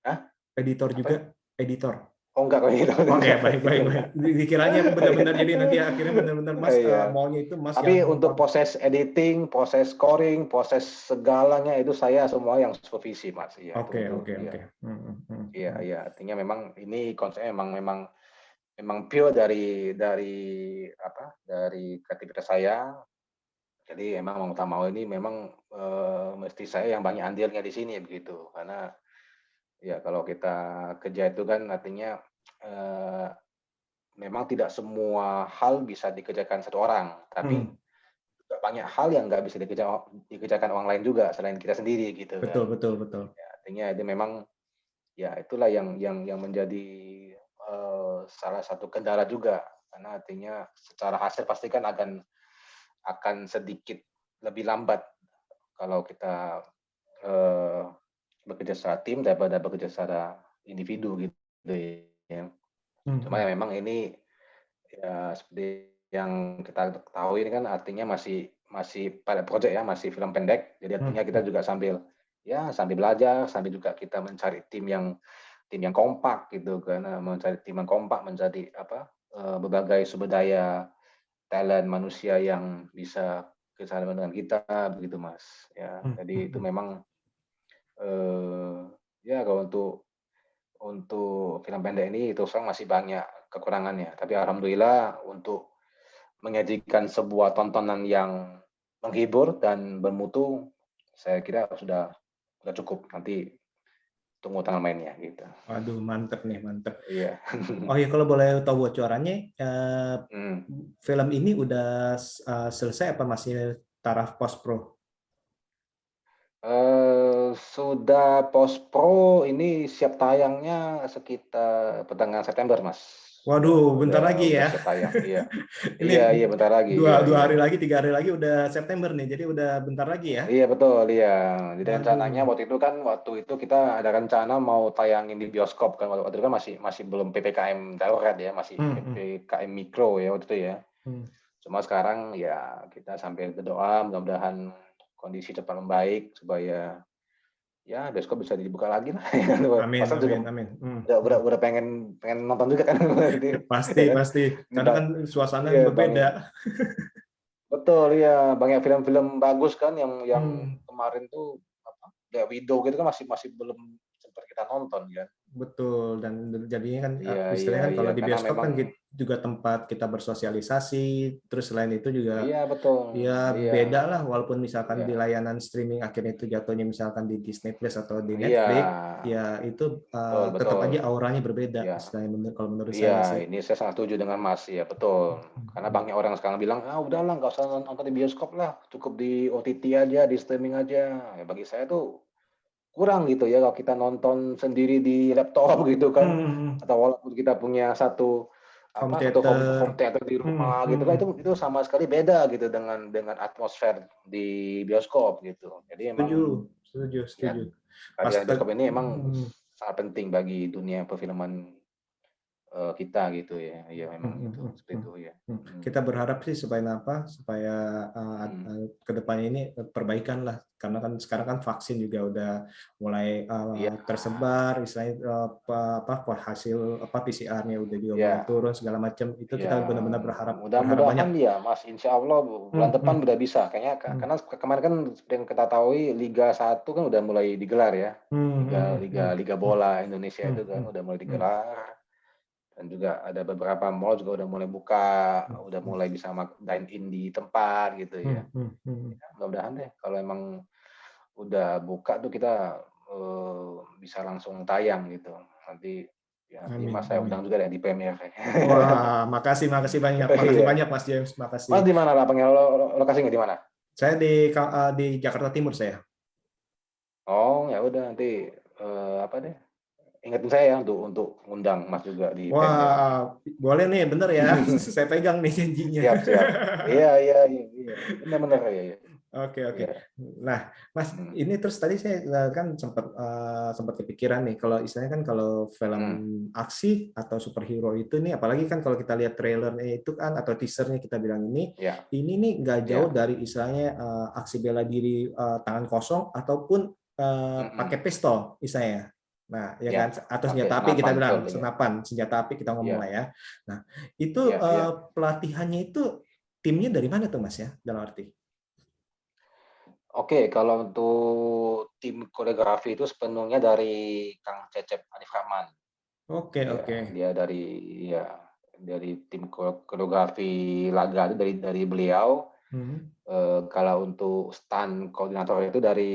Speaker 2: Hah?
Speaker 1: Editor
Speaker 2: Apa
Speaker 1: juga?
Speaker 2: ya?
Speaker 1: Editor?
Speaker 2: Oh enggak, kalau gitu
Speaker 1: Oke,
Speaker 2: enggak,
Speaker 1: baik,
Speaker 2: itu
Speaker 1: baik, baik.
Speaker 2: enggak.
Speaker 1: Dikiranya benar-benar jadi nanti akhirnya benar-benar Mas
Speaker 2: Iya.
Speaker 1: maunya itu Mas yang
Speaker 2: Tapi untuk proses editing, proses scoring, proses segalanya itu saya semua yang supervisi, Mas. Iya, itu
Speaker 1: oke,
Speaker 2: betul.
Speaker 1: oke,
Speaker 2: Iya.
Speaker 1: oke.
Speaker 2: Iya, iya. Artinya memang ini konsepnya memang memang memang pure dari apa, dari kreativitas saya. Jadi emang mau tak mau ini memang, mesti saya yang banyak andilnya di sini begitu. Karena ya kalau kita kerja itu kan artinya, eee, memang tidak semua hal bisa dikerjakan satu orang, tapi
Speaker 1: Hmm,
Speaker 2: juga banyak hal yang nggak bisa dikerjakan orang lain juga selain kita sendiri gitu
Speaker 1: betul,
Speaker 2: kan.
Speaker 1: betul, betul.
Speaker 2: Ya artinya itu memang ya itulah yang menjadi, salah satu kendala juga. Karena artinya secara hasil pasti kan akan sedikit lebih lambat kalau kita, eee, bekerja secara tim daripada bekerja secara individu gitu ya. Cuma
Speaker 1: Hmm,
Speaker 2: ya memang ini ya seperti yang kita ketahui ini kan artinya masih masih pilot project ya, masih film pendek. Jadi
Speaker 1: hmm,
Speaker 2: artinya kita
Speaker 1: hmm.
Speaker 2: juga sambil belajar, sambil juga kita mencari tim yang kompak gitu kan, mencari tim yang kompak, mencari apa, berbagai sumber daya talent manusia yang bisa kerjasama dengan kita begitu, Mas. Ya,
Speaker 1: Hmm, hmm,
Speaker 2: jadi itu
Speaker 1: hmm.
Speaker 2: memang, eee, ya kalau untuk film pendek ini terus terang masih banyak kekurangannya, tapi alhamdulillah untuk menyajikan sebuah tontonan yang menghibur dan bermutu, saya kira sudah cukup. Nanti tunggu tanggal mainnya gitu.
Speaker 1: Waduh, mantep nih, mantep.
Speaker 2: Iya.
Speaker 1: Oh ya, kalau boleh tahu bocorannya,
Speaker 2: Mhm.
Speaker 1: film ini udah selesai apa masih taraf post pro?
Speaker 2: Sudah post-pro ini siap tayangnya sekitar pertengahan September, Mas.
Speaker 1: Waduh, bentar lagi
Speaker 2: Udah
Speaker 1: ya.
Speaker 2: siap tayang, iya.
Speaker 1: Ini
Speaker 2: Iya, iya, bentar lagi,
Speaker 1: dua
Speaker 2: iya,
Speaker 1: dua
Speaker 2: iya.
Speaker 1: hari lagi, 3 hari lagi udah September nih, jadi udah bentar lagi ya.
Speaker 2: Iya, betul, iya. Jadi rencananya
Speaker 1: Waduh.
Speaker 2: waktu itu kita ada rencana mau tayangin di bioskop kan, waktu itu kan masih masih belum PPKM darurat ya, masih
Speaker 1: Hmm, hmm,
Speaker 2: PPKM mikro ya waktu itu ya.
Speaker 1: hmm.
Speaker 2: Cuma sekarang ya kita sambil berdoa mudah-mudahan kondisi cepat membaik supaya ya bioskop bisa dibuka lagi lah.
Speaker 1: Amin,
Speaker 2: Pasar juga
Speaker 1: amin, amin.
Speaker 2: udah pengen pengen nonton juga kan gitu,
Speaker 1: Pasti,
Speaker 2: ya kan?
Speaker 1: pasti. Karena kan suasana
Speaker 2: Iya,
Speaker 1: berbeda.
Speaker 2: betul, iya, banyak film-film bagus kan yang
Speaker 1: Hmm.
Speaker 2: kemarin tuh apa, The Widow gitu kan masih masih belum sempat kita nonton kan.
Speaker 1: Betul, dan jadinya kan
Speaker 2: Iya, iya,
Speaker 1: istilahnya kan
Speaker 2: iya,
Speaker 1: kalau di
Speaker 2: karena
Speaker 1: bioskop
Speaker 2: memang
Speaker 1: kan juga tempat kita bersosialisasi, terus selain itu juga
Speaker 2: iya betul,
Speaker 1: ya
Speaker 2: iya,
Speaker 1: beda lah, walaupun misalkan di
Speaker 2: iya,
Speaker 1: layanan streaming akhirnya itu jatuhnya misalkan di Disney Plus atau di
Speaker 2: iya,
Speaker 1: Netflix, ya itu
Speaker 2: betul,
Speaker 1: tetap
Speaker 2: betul,
Speaker 1: aja auranya berbeda,
Speaker 2: iya.
Speaker 1: istilahnya kalau menurut
Speaker 2: Iya,
Speaker 1: saya sih.
Speaker 2: ini saya sangat setuju dengan Mas, iya betul. Karena banyak orang sekarang bilang, "Ah, udahlah nggak usah nonton di bioskop lah, cukup di OTT aja, di streaming aja." Ya bagi saya tuh kurang gitu ya kalau kita nonton sendiri di laptop gitu kan,
Speaker 1: Hmm,
Speaker 2: atau walaupun kita punya
Speaker 1: home
Speaker 2: satu
Speaker 1: theater.
Speaker 2: home theater di
Speaker 1: Hmm,
Speaker 2: rumah gitu kan,
Speaker 1: hmm.
Speaker 2: itu sama sekali beda gitu dengan atmosfer di bioskop gitu. Jadi
Speaker 1: Setuju,
Speaker 2: emang
Speaker 1: setuju,
Speaker 2: ya
Speaker 1: setuju. Pas
Speaker 2: kehadiran bioskop ini emang
Speaker 1: hmm,
Speaker 2: sangat penting bagi dunia perfilman, kita gitu ya. Iya memang itu, seperti itu ya. Mhm,
Speaker 1: Kita berharap sih supaya apa? Supaya
Speaker 2: mhm.
Speaker 1: ke depannya ini perbaikan lah. Karena kan sekarang kan vaksin juga udah mulai
Speaker 2: Iya,
Speaker 1: tersebar, istilahnya hasil PCR-nya udah juga mulai
Speaker 2: iya,
Speaker 1: turun segala macam. Itu
Speaker 2: iya.
Speaker 1: kita benar-benar berharap berharap banyak.
Speaker 2: Mudah-mudahan ya Mas, insya Allah bulan
Speaker 1: Hmm,
Speaker 2: depan
Speaker 1: hmm,
Speaker 2: udah bisa. Kayaknya
Speaker 1: hmm,
Speaker 2: karena kemarin kan seperti yang kita tahu Liga 1 kan udah mulai digelar ya.
Speaker 1: hmm,
Speaker 2: Liga
Speaker 1: hmm,
Speaker 2: Liga
Speaker 1: hmm,
Speaker 2: Liga
Speaker 1: hmm,
Speaker 2: bola Indonesia
Speaker 1: hmm,
Speaker 2: itu kan
Speaker 1: hmm,
Speaker 2: udah mulai
Speaker 1: hmm,
Speaker 2: digelar dan juga ada beberapa mall juga udah mulai buka, udah
Speaker 1: hmm,
Speaker 2: mulai bisa dine in di tempat gitu
Speaker 1: hmm,
Speaker 2: ya.
Speaker 1: hmm, hmm.
Speaker 2: Ya, mudah-mudahan deh kalau emang udah buka tuh kita, bisa langsung tayang gitu. Nanti ya nanti
Speaker 1: Amin,
Speaker 2: Mas saya
Speaker 1: amin.
Speaker 2: undang juga deh di premiere.
Speaker 1: Wah, makasih, makasih
Speaker 2: Iya.
Speaker 1: banyak Mas James, makasih.
Speaker 2: Mas di mana lapangnya? Lokasinya di mana?
Speaker 1: Saya di Jakarta Timur saya.
Speaker 2: Oh, ya udah nanti, apa deh, ingetin saya ya untuk ngundang Mas juga di premiere.
Speaker 1: Wah, boleh nih, bener ya. Saya pegang nih janjinya.
Speaker 2: Siap, siap. Iya, iya, iya, iya. Benar, benar, iya, iya.
Speaker 1: Oke, oke.
Speaker 2: Iya,
Speaker 1: Nah, Mas,
Speaker 2: mhm,
Speaker 1: ini terus tadi saya kan sempat kepikiran nih, kalau istilahnya kan kalau film
Speaker 2: mhm,
Speaker 1: aksi atau superhero itu nih, apalagi kan kalau kita lihat trailernya itu kan atau teasernya kita bilang
Speaker 2: iya,
Speaker 1: ini nih nggak jauh
Speaker 2: iya,
Speaker 1: dari istilahnya aksi bela diri tangan kosong ataupun pakai pistol misalnya. Nah, ya kan, atau
Speaker 2: pakai
Speaker 1: senjata api kita
Speaker 2: senapan,
Speaker 1: bilang,
Speaker 2: betul, ya.
Speaker 1: senapan, senjata api kita ngomong lah
Speaker 2: Iya,
Speaker 1: ya. Nah, itu
Speaker 2: iya, iya.
Speaker 1: pelatihannya itu timnya dari mana tuh Mas ya, dalam arti?
Speaker 2: Oke, kalau untuk tim koreografi itu sepenuhnya dari Kang Cecep Arif Rahman.
Speaker 1: Oke,
Speaker 2: Iya,
Speaker 1: oke.
Speaker 2: dia ya dari tim koreografi laga itu dari beliau.
Speaker 1: Hmm.
Speaker 2: Kalau untuk stand koordinator itu dari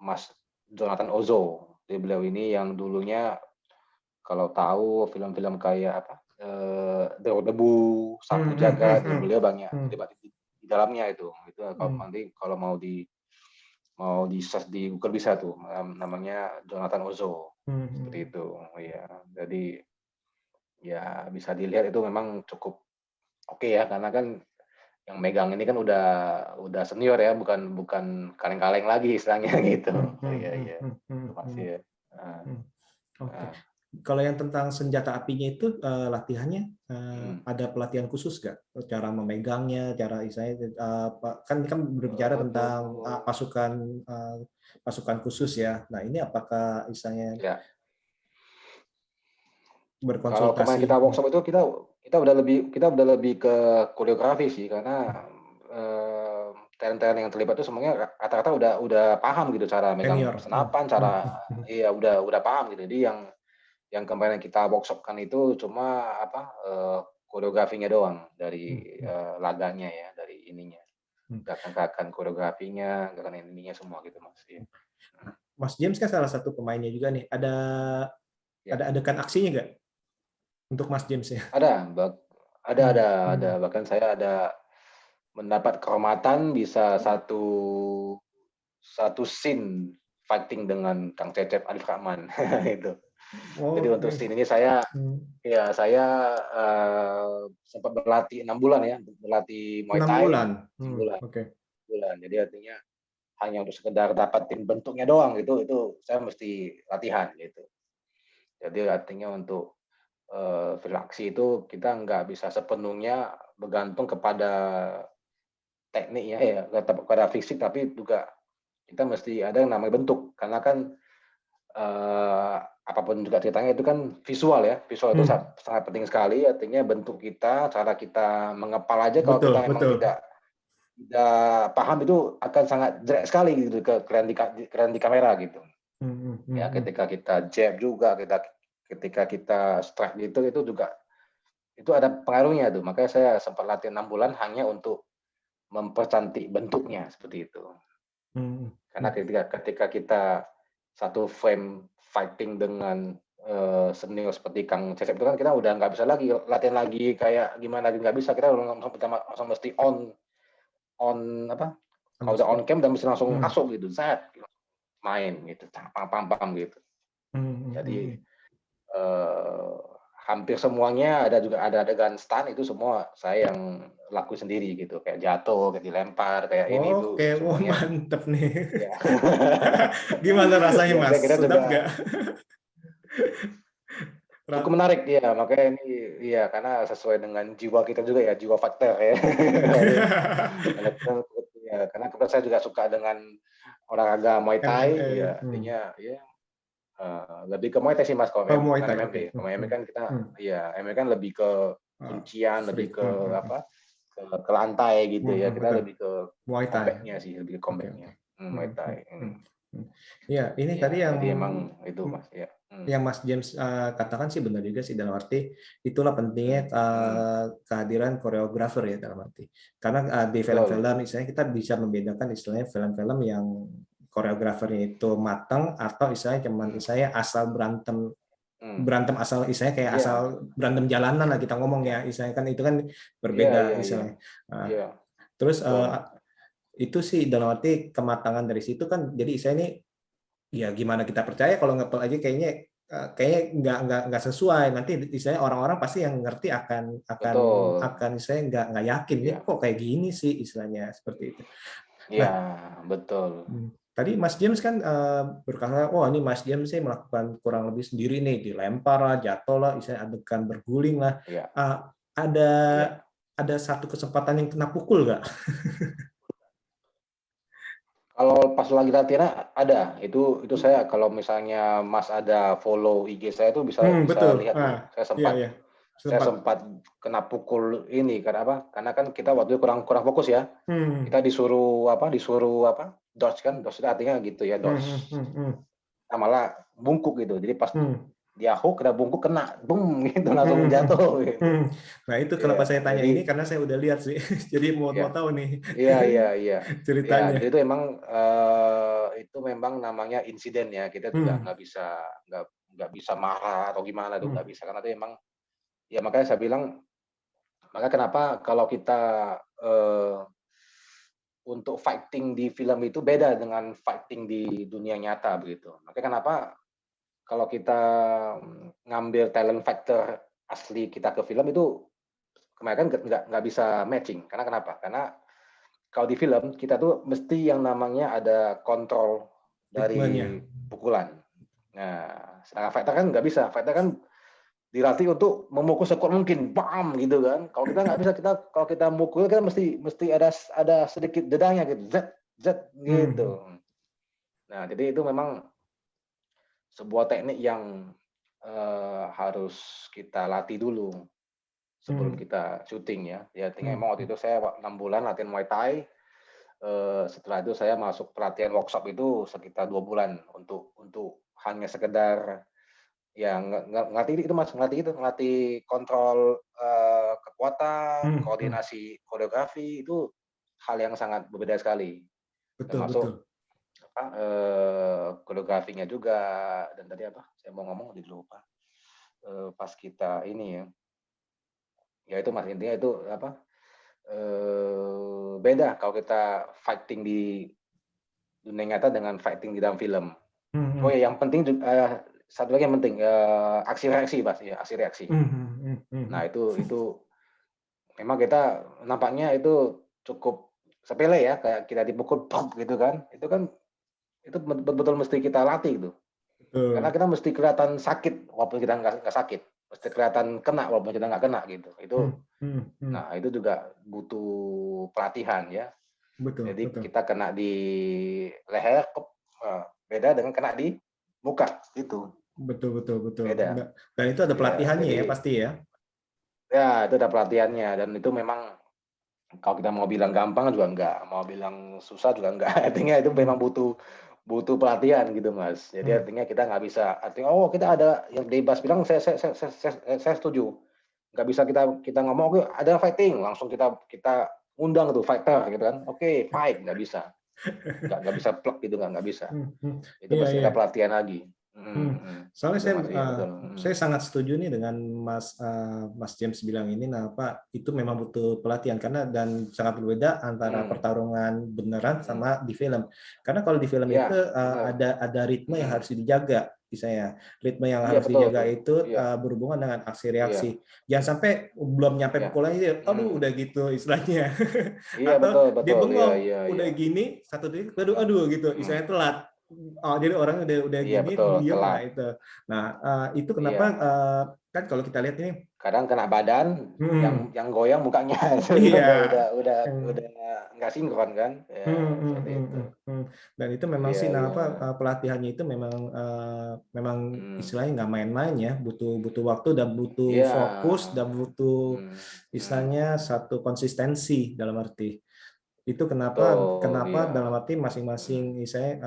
Speaker 2: Mas Jonathan Ozo. Jadi beliau ini yang dulunya kalau tahu film-film kayak apa, Dewa-Debu,
Speaker 1: Hmm,
Speaker 2: Sapu
Speaker 1: hmm, hmm,
Speaker 2: Jagat, itu
Speaker 1: hmm.
Speaker 2: beliau banyak
Speaker 1: Hmm,
Speaker 2: terlibat di dalamnya itu. Itu kalau
Speaker 1: hmm.
Speaker 2: nanti kalau mau di search di Google bisa tuh, namanya Jonathan Ozo,
Speaker 1: Hmm,
Speaker 2: seperti
Speaker 1: hmm.
Speaker 2: itu. Iya, jadi ya bisa dilihat itu memang cukup oke ya, karena kan yang megang ini kan udah senior ya, bukan bukan kaleng-kaleng lagi istilahnya gitu.
Speaker 1: Hmm, hmm,
Speaker 2: Iya,
Speaker 1: hmm,
Speaker 2: iya,
Speaker 1: hmm, hmm,
Speaker 2: itu
Speaker 1: hmm,
Speaker 2: masih ya. Heeh,
Speaker 1: hmm. Oke.
Speaker 2: heeh,
Speaker 1: Kalau yang tentang senjata apinya itu latihannya
Speaker 2: mhm.
Speaker 1: ada pelatihan khusus nggak? Cara memegangnya, cara istilahnya kan ini kan berbicara tentang
Speaker 2: Oh,
Speaker 1: pasukan khusus ya. Nah ini apakah istilahnya
Speaker 2: ya. Kalau kemarin
Speaker 1: berkonsultasi?
Speaker 2: kita workshop itu kita udah lebih ke koreografi sih, karena talent-talent yang terlibat itu semuanya rata-rata udah paham gitu cara megang
Speaker 1: Senior. Hmm,
Speaker 2: senapan,
Speaker 1: hmm,
Speaker 2: cara
Speaker 1: hmm, hmm,
Speaker 2: iya udah paham gitu. Jadi yang kemarin kita workshop-kan itu cuma apa, koreografinya doang
Speaker 1: hmm,
Speaker 2: dari,
Speaker 1: hmm,
Speaker 2: laganya ya, dari ininya,
Speaker 1: hmm.
Speaker 2: gerakan-gerakan koreografinya, gerakan ininya semua gitu, Mas, iya.
Speaker 1: Nah, Mas James kan salah satu pemainnya juga nih. Ada
Speaker 2: Ya,
Speaker 1: adegan aksinya nggak untuk Mas James ya?
Speaker 2: ada, ada
Speaker 1: Hmm,
Speaker 2: ada ada,
Speaker 1: hmm.
Speaker 2: bahkan saya ada mendapat kehormatan bisa satu scene fighting dengan Kang Cecep Arif Rahman, itu. Jadi untuk
Speaker 1: Oke.
Speaker 2: scene ini saya
Speaker 1: Hmm.
Speaker 2: ya saya, sempat berlatih 6 bulan ya, berlatih Muay
Speaker 1: 6
Speaker 2: Thai
Speaker 1: bulan.
Speaker 2: 6
Speaker 1: Hmm,
Speaker 2: bulan
Speaker 1: oke.
Speaker 2: bulan. Jadi artinya hanya untuk sekedar dapatin bentuknya doang itu saya mesti latihan gitu. Jadi artinya untuk, film aksi itu kita nggak bisa sepenuhnya bergantung kepada tekniknya ya, tetap kepada fisik, tapi juga kita mesti ada yang namanya bentuk. Karena kan, apa juga ceritanya itu kan visual ya, visual itu
Speaker 1: Hmm,
Speaker 2: sangat penting sekali, artinya bentuk kita, cara kita mengepal aja kalau kita
Speaker 1: betul,
Speaker 2: memang
Speaker 1: betul.
Speaker 2: tidak paham itu akan sangat jelek sekali gitu kelihatan di kamera gitu.
Speaker 1: Hmm, hmm, hmm,
Speaker 2: Ya
Speaker 1: hmm.
Speaker 2: ketika kita jab juga, ketika kita strike gitu, itu juga itu ada pengaruhnya tuh. Makanya saya sempat latihan 6 bulan hanya untuk mempercantik bentuknya, seperti itu.
Speaker 1: Hmm,
Speaker 2: Karena
Speaker 1: hmm.
Speaker 2: ketika kita satu frame fighting dengan, senior seperti Kang Cecep itu kan kita udah nggak bisa lagi latihan lagi kayak gimana gitu, nggak bisa. Kita langsung mesti on on apa,
Speaker 1: On
Speaker 2: kalau
Speaker 1: the
Speaker 2: udah on
Speaker 1: spot.
Speaker 2: cam udah mesti langsung
Speaker 1: Hmm,
Speaker 2: masuk gitu, main gitu, pam pam pam gitu.
Speaker 1: hmm, hmm,
Speaker 2: Jadi,
Speaker 1: hmm.
Speaker 2: eee, hampir semuanya ada adegan stun itu semua saya yang lakuin sendiri gitu, kayak jatuh, kayak dilempar, kayak ini
Speaker 1: Oke,
Speaker 2: itu
Speaker 1: wah
Speaker 2: semuanya
Speaker 1: mantep nih.
Speaker 2: ya.
Speaker 1: Gimana rasanya,
Speaker 2: Ya
Speaker 1: Mas?
Speaker 2: kita
Speaker 1: Sedap
Speaker 2: juga
Speaker 1: nggak?
Speaker 2: cukup menarik ya, makanya ini iya, karena sesuai dengan jiwa kita juga ya, jiwa fighter ya. Jadi karena kita ya, karena kebetulan saya juga suka dengan olahraga Muay Thai,
Speaker 1: MMA.
Speaker 2: ya artinya ya, lebih ke Muay Thai sih Mas, kalau
Speaker 1: Oh, Muay
Speaker 2: bukan
Speaker 1: Thai. Oke.
Speaker 2: MMA.
Speaker 1: Hmm,
Speaker 2: Kalau MMA
Speaker 1: hmm,
Speaker 2: kan kita
Speaker 1: hmm.
Speaker 2: iya, MMA kan lebih ke kuncian,
Speaker 1: Free.
Speaker 2: lebih ke
Speaker 1: Hmm, hmm, hmm.
Speaker 2: apa, ke lantai gitu
Speaker 1: Hmm,
Speaker 2: ya.
Speaker 1: hmm,
Speaker 2: Kita
Speaker 1: betul.
Speaker 2: lebih ke
Speaker 1: Muay Thai.
Speaker 2: combat-nya sih, lebih ke
Speaker 1: Oke, oke.
Speaker 2: combat-nya.
Speaker 1: Hmm,
Speaker 2: Muay
Speaker 1: hmm,
Speaker 2: Thai,
Speaker 1: hmm, hmm. Ya, ini
Speaker 2: iya,
Speaker 1: tadi
Speaker 2: jadi emang itu Mas, ya.
Speaker 1: yang Mas James katakan sih benar juga sih, dalam arti itulah pentingnya
Speaker 2: Mhm,
Speaker 1: kehadiran koreografer ya, dalam arti karena di
Speaker 2: betul,
Speaker 1: film-film misalnya kita bisa membedakan istilahnya film-film yang koreografernya itu matang atau istilahnya cuman
Speaker 2: mhm,
Speaker 1: istilahnya asal berantem
Speaker 2: mmm,
Speaker 1: berantem asal istilahnya kayak asal
Speaker 2: iya,
Speaker 1: berantem jalanan lah kita ngomong
Speaker 2: iya,
Speaker 1: ya, istilahnya kan itu kan
Speaker 2: iya,
Speaker 1: berbeda
Speaker 2: iya, iya,
Speaker 1: istilahnya. Nah,
Speaker 2: iya,
Speaker 1: terus
Speaker 2: betul,
Speaker 1: itu sih dalam arti kematangan dari situ kan, jadi istilahnya ini ya gimana kita percaya kalau ngepel aja kayaknya nggak sesuai, nanti istilahnya orang-orang pasti yang ngerti akan akan
Speaker 2: betul,
Speaker 1: akan saya nggak yakin ini
Speaker 2: iya,
Speaker 1: kok kayak gini sih istilahnya seperti itu.
Speaker 2: iya,
Speaker 1: Nah,
Speaker 2: betul,
Speaker 1: tadi Mas James kan berkata, oh ini Mas James sih melakukan kurang lebih sendiri nih, dilempar lah, jatuh lah, istilahnya adegan berguling lah.
Speaker 2: iya,
Speaker 1: Eh, ada
Speaker 2: iya.
Speaker 1: ada satu kesempatan yang kena pukul nggak?
Speaker 2: Kalau pas lagi latihan ada, itu saya kalau misalnya Mas ada follow IG saya tuh bisa bisa
Speaker 1: Betul.
Speaker 2: lihat tuh.
Speaker 1: Iya, iya.
Speaker 2: Saya
Speaker 1: Sempat.
Speaker 2: sempat kena pukul ini karena apa? Karena kan kita waktu itu kurang kurang fokus ya.
Speaker 1: Hmm.
Speaker 2: Kita disuruh apa? Dodge kan, dodge itu artinya gitu ya,
Speaker 1: Hmm.
Speaker 2: dodge.
Speaker 1: Hmm. Hmm. Hmm.
Speaker 2: Nah, malah bungkuk gitu. Jadi pas
Speaker 1: Hmm.
Speaker 2: dia hook kena bungkuk kena, boom gitu langsung
Speaker 1: Hmm. Hmm.
Speaker 2: jatuh gitu.
Speaker 1: Hmm. Nah, itu kenapa saya
Speaker 2: Iya,
Speaker 1: tanya ini
Speaker 2: jadi
Speaker 1: karena saya udah lihat sih. Jadi mau
Speaker 2: ya.
Speaker 1: tahu nih
Speaker 2: Iya, iya, iya. Ya,
Speaker 1: ceritanya.
Speaker 2: itu emang itu memang namanya insiden ya. Kita juga
Speaker 1: Hmm.
Speaker 2: nggak nggak bisa marah atau gimana tuh, nggak
Speaker 1: Hmm.
Speaker 2: bisa karena itu emang ya makanya saya bilang, maka kenapa kalau kita eh, untuk fighting di film itu beda dengan fighting di dunia nyata begitu. Makanya kenapa kalau kita ngambil talent factor asli kita ke film itu kemarin kan nggak bisa matching. Karena kenapa? Karena kalau di film kita tuh mesti yang namanya ada kontrol
Speaker 1: Ritmenya.
Speaker 2: dari pukulan. Nah, sedangkan fighter kan nggak bisa. Fighter kan dilatih untuk memukul sekuat mungkin, bam gitu kan. Kalau kita nggak bisa, kalau kita mukul kan mesti ada sedikit jedanya gitu, zet zet
Speaker 1: Hmm.
Speaker 2: gitu. Nah, jadi itu memang sebuah teknik yang harus kita latih dulu sebelum
Speaker 1: Hmm.
Speaker 2: kita syuting ya. Ya, artinya
Speaker 1: Hmm.
Speaker 2: emang waktu itu saya 6 bulan latihan Muay Thai. Setelah itu saya masuk pelatihan workshop itu sekitar 2 bulan untuk hanya sekedar ya ngelatih itu mas, ngelatih kontrol kekuatan,
Speaker 1: Hmm. Hmm.
Speaker 2: koordinasi koreografi itu hal yang sangat berbeda sekali.
Speaker 1: Betul, betul.
Speaker 2: Termasuk apa koreografinya juga dan tadi apa? Saya mau ngomong jadi lupa. Pas kita ini ya itu mas intinya itu apa? Beda kalau kita fighting di dunia nyata dengan fighting di dalam film.
Speaker 1: Hmm.
Speaker 2: Oh
Speaker 1: Hmm.
Speaker 2: ya, yang penting satu lagi yang penting, aksi reaksi, Mas, ya, aksi reaksi.
Speaker 1: Hmm. Hmm. Hmm.
Speaker 2: Nah,
Speaker 1: Hmm.
Speaker 2: itu memang kita nampaknya itu cukup sepele ya, kayak kita dipukul tok gitu kan. Itu betul-betul mesti kita latih itu. Karena
Speaker 1: Betul.
Speaker 2: kita mesti kelihatan sakit walaupun kita nggak sakit. Mesti kelihatan kena walaupun kita nggak kena gitu.
Speaker 1: Hmm. Hmm. Hmm.
Speaker 2: Nah, itu juga butuh pelatihan ya.
Speaker 1: Betul,
Speaker 2: Jadi
Speaker 1: betul.
Speaker 2: kita kena di leher, beda dengan kena di muka, itu
Speaker 1: Betul, betul, betul.
Speaker 2: beda.
Speaker 1: Dan itu ada
Speaker 2: Ya,
Speaker 1: pelatihannya ya
Speaker 2: jadi
Speaker 1: pasti ya.
Speaker 2: ya itu ada pelatihannya dan itu memang kalau kita mau bilang gampang juga enggak, mau bilang susah juga enggak. Artinya itu memang
Speaker 1: Hmm.
Speaker 2: butuh butuh pelatihan gitu, Mas. Jadi
Speaker 1: Hmm.
Speaker 2: artinya kita nggak bisa artinya, "Oh, kita ada yang bebas bilang saya setuju." Nggak bisa kita kita ngomong, "Oke, ada fighting," langsung kita kita undang tuh fighter gitu kan. "Oke, fight," nggak bisa. Nggak bisa plek gitu, nggak bisa.
Speaker 1: Hmm. Hmm.
Speaker 2: Itu
Speaker 1: Iya,
Speaker 2: mesti
Speaker 1: iya.
Speaker 2: ada pelatihan lagi. Mhm,
Speaker 1: Hmm.
Speaker 2: mhm.
Speaker 1: Soalnya
Speaker 2: Itu, Mas, iya betul. Mhm.
Speaker 1: saya sangat setuju nih dengan Mas James bilang ini, nah Pak itu memang butuh pelatihan karena dan sangat berbeda antara
Speaker 2: Mhm,
Speaker 1: pertarungan beneran
Speaker 2: mhm.
Speaker 1: sama di film. Karena kalau di film itu
Speaker 2: Iya, benar.
Speaker 1: ada ritme yang
Speaker 2: Mhm.
Speaker 1: harus dijaga, misalnya ritme yang
Speaker 2: Iya
Speaker 1: harus
Speaker 2: betul.
Speaker 1: dijaga itu
Speaker 2: Iya,
Speaker 1: berhubungan dengan aksi reaksi.
Speaker 2: iya,
Speaker 1: Jangan sampai belum nyampe
Speaker 2: iya.
Speaker 1: pukulannya dia, aduh
Speaker 2: Mhm.
Speaker 1: udah gitu istilahnya,
Speaker 2: Iya
Speaker 1: atau
Speaker 2: betul
Speaker 1: dia
Speaker 2: betul. Iya,
Speaker 1: bengong
Speaker 2: iya,
Speaker 1: udah
Speaker 2: iya.
Speaker 1: gini satu detik, aduh
Speaker 2: Mhm,
Speaker 1: aduh gitu,
Speaker 2: mhm.
Speaker 1: istilahnya telat. Oh, jadi orang udah
Speaker 2: Iya
Speaker 1: gini
Speaker 2: betul,
Speaker 1: diem, nah
Speaker 2: telat.
Speaker 1: itu. Nah, itu kenapa
Speaker 2: Iya.
Speaker 1: kan kalau kita lihat ini,
Speaker 2: Kadang kena badan,
Speaker 1: hmm,
Speaker 2: yang goyang mukanya itu
Speaker 1: iya,
Speaker 2: udah nggak sinkron kan. Ya, seperti itu.
Speaker 1: dan itu memang
Speaker 2: Iya,
Speaker 1: sih, nah
Speaker 2: iya.
Speaker 1: apa pelatihannya itu memang memang
Speaker 2: Mhm.
Speaker 1: istilahnya nggak main-main ya, butuh butuh waktu dan butuh
Speaker 2: Iya.
Speaker 1: fokus dan butuh
Speaker 2: Mhm, mhm.
Speaker 1: istilahnya satu konsistensi dalam arti. Itu kenapa
Speaker 2: Betul,
Speaker 1: kenapa
Speaker 2: iya.
Speaker 1: dalam arti
Speaker 2: Mhm,
Speaker 1: masing-masing saya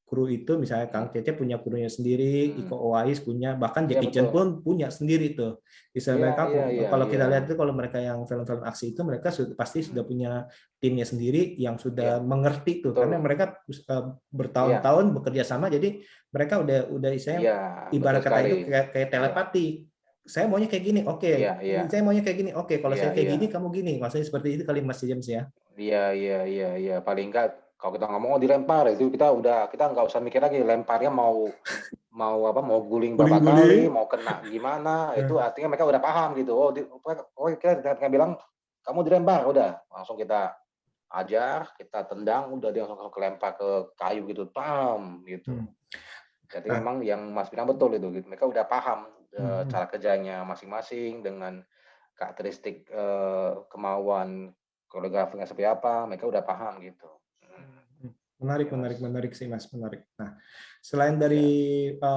Speaker 1: kru itu misalnya
Speaker 2: mhm,
Speaker 1: Kang Cece punya krunya sendiri, Iko
Speaker 2: mhm.
Speaker 1: Uwais punya, bahkan
Speaker 2: Iya
Speaker 1: Jackie Chan
Speaker 2: betul.
Speaker 1: pun punya sendiri tuh. Bisa
Speaker 2: Iya,
Speaker 1: mereka
Speaker 2: iya, iya,
Speaker 1: kalau
Speaker 2: iya.
Speaker 1: kita lihat itu kalau mereka yang film-film aksi itu mereka pasti
Speaker 2: Mhm.
Speaker 1: sudah punya timnya sendiri yang
Speaker 2: Iya,
Speaker 1: sudah mengerti tuh karena
Speaker 2: betul.
Speaker 1: mereka
Speaker 2: Iya,
Speaker 1: bertahun-tahun bekerja sama jadi mereka udah
Speaker 2: iya,
Speaker 1: istilahnya
Speaker 2: betul
Speaker 1: ibarat kata
Speaker 2: sekali.
Speaker 1: itu kayak
Speaker 2: Iya,
Speaker 1: telepati. Saya maunya kayak gini, oke.
Speaker 2: iya, iya,
Speaker 1: Saya maunya kayak gini, oke. Kalau
Speaker 2: iya,
Speaker 1: saya kayak
Speaker 2: iya.
Speaker 1: gini, kamu gini. Maksudnya seperti itu kali Mas James ya.
Speaker 2: Iya, iya, iya, iya. Paling enggak kalau kita ngomong, "Oh dilempar," itu kita nggak usah mikir lagi lemparnya mau mau apa, mau guling berapa kali,
Speaker 1: Guling-guling.
Speaker 2: mau kena gimana, itu
Speaker 1: Ya.
Speaker 2: artinya mereka udah paham gitu. Oh kita bilang, "Kamu dilempar," udah langsung kita ajar, kita tendang, udah dia langsung kelempar ke kayu gitu, tam gitu.
Speaker 1: Hmm.
Speaker 2: Jadi
Speaker 1: Nah,
Speaker 2: memang yang Mas bilang betul itu, gitu. Mereka udah paham,
Speaker 1: hmm.
Speaker 2: cara kerjanya masing-masing dengan karakteristik, kemauan koreografinya seperti apa, mereka udah paham gitu. Mhm.
Speaker 1: Menarik,
Speaker 2: Ya, Mas.
Speaker 1: menarik sih Mas, menarik. Nah, selain dari
Speaker 2: Ya.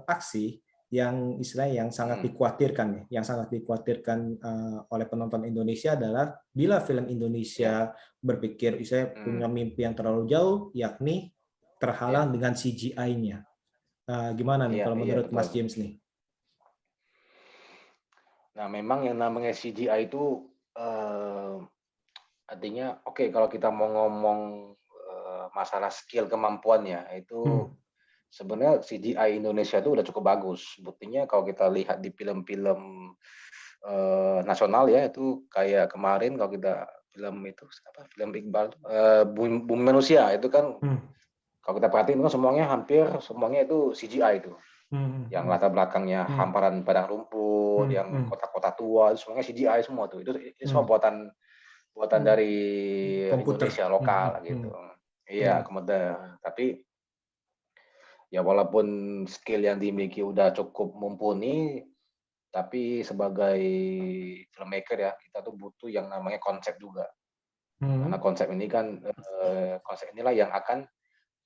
Speaker 1: aksi yang istilahnya yang sangat
Speaker 2: Hmm.
Speaker 1: dikhawatirkan nih, yang sangat dikhawatirkan oleh penonton Indonesia adalah bila film
Speaker 2: Ya.
Speaker 1: Indonesia berpikir, saya
Speaker 2: Hmm.
Speaker 1: punya mimpi yang terlalu jauh, yakni
Speaker 2: Ya.
Speaker 1: terhalang dengan CGI-nya. Gimana nih
Speaker 2: Iya,
Speaker 1: kalau
Speaker 2: iya,
Speaker 1: menurut
Speaker 2: betul.
Speaker 1: Mas James nih?
Speaker 2: Nah, memang yang namanya CGI itu eh, artinya oke, kalau kita mau ngomong masalah skill kemampuannya itu
Speaker 1: Hmm,
Speaker 2: sebenarnya CGI Indonesia itu udah cukup bagus. Buktinya kalau kita lihat di film-film nasional ya, itu kayak kemarin kalau kita film itu apa, film Iqbal, Bumi Manusia itu kan
Speaker 1: hmm,
Speaker 2: kalau kita perhatiin kan semuanya hampir semuanya itu CGI itu.
Speaker 1: hmm,
Speaker 2: Yang
Speaker 1: hmm,
Speaker 2: latar belakangnya
Speaker 1: hmm,
Speaker 2: hamparan padang rumput,
Speaker 1: hmm,
Speaker 2: yang
Speaker 1: hmm,
Speaker 2: kota-kota tua, itu semuanya CGI semua tuh. Itu semua
Speaker 1: hmm,
Speaker 2: buatan buatan
Speaker 1: hmm.
Speaker 2: dari
Speaker 1: Komputer.
Speaker 2: Indonesia
Speaker 1: Hmm, hmm,
Speaker 2: lokal
Speaker 1: hmm.
Speaker 2: gitu. Iya,
Speaker 1: Ya.
Speaker 2: kemudian tapi ya walaupun skill yang dimiliki udah cukup mumpuni, tapi sebagai filmmaker ya, kita tuh butuh yang namanya konsep juga. Karena
Speaker 1: Hmm,
Speaker 2: konsep ini kan, konsep inilah yang akan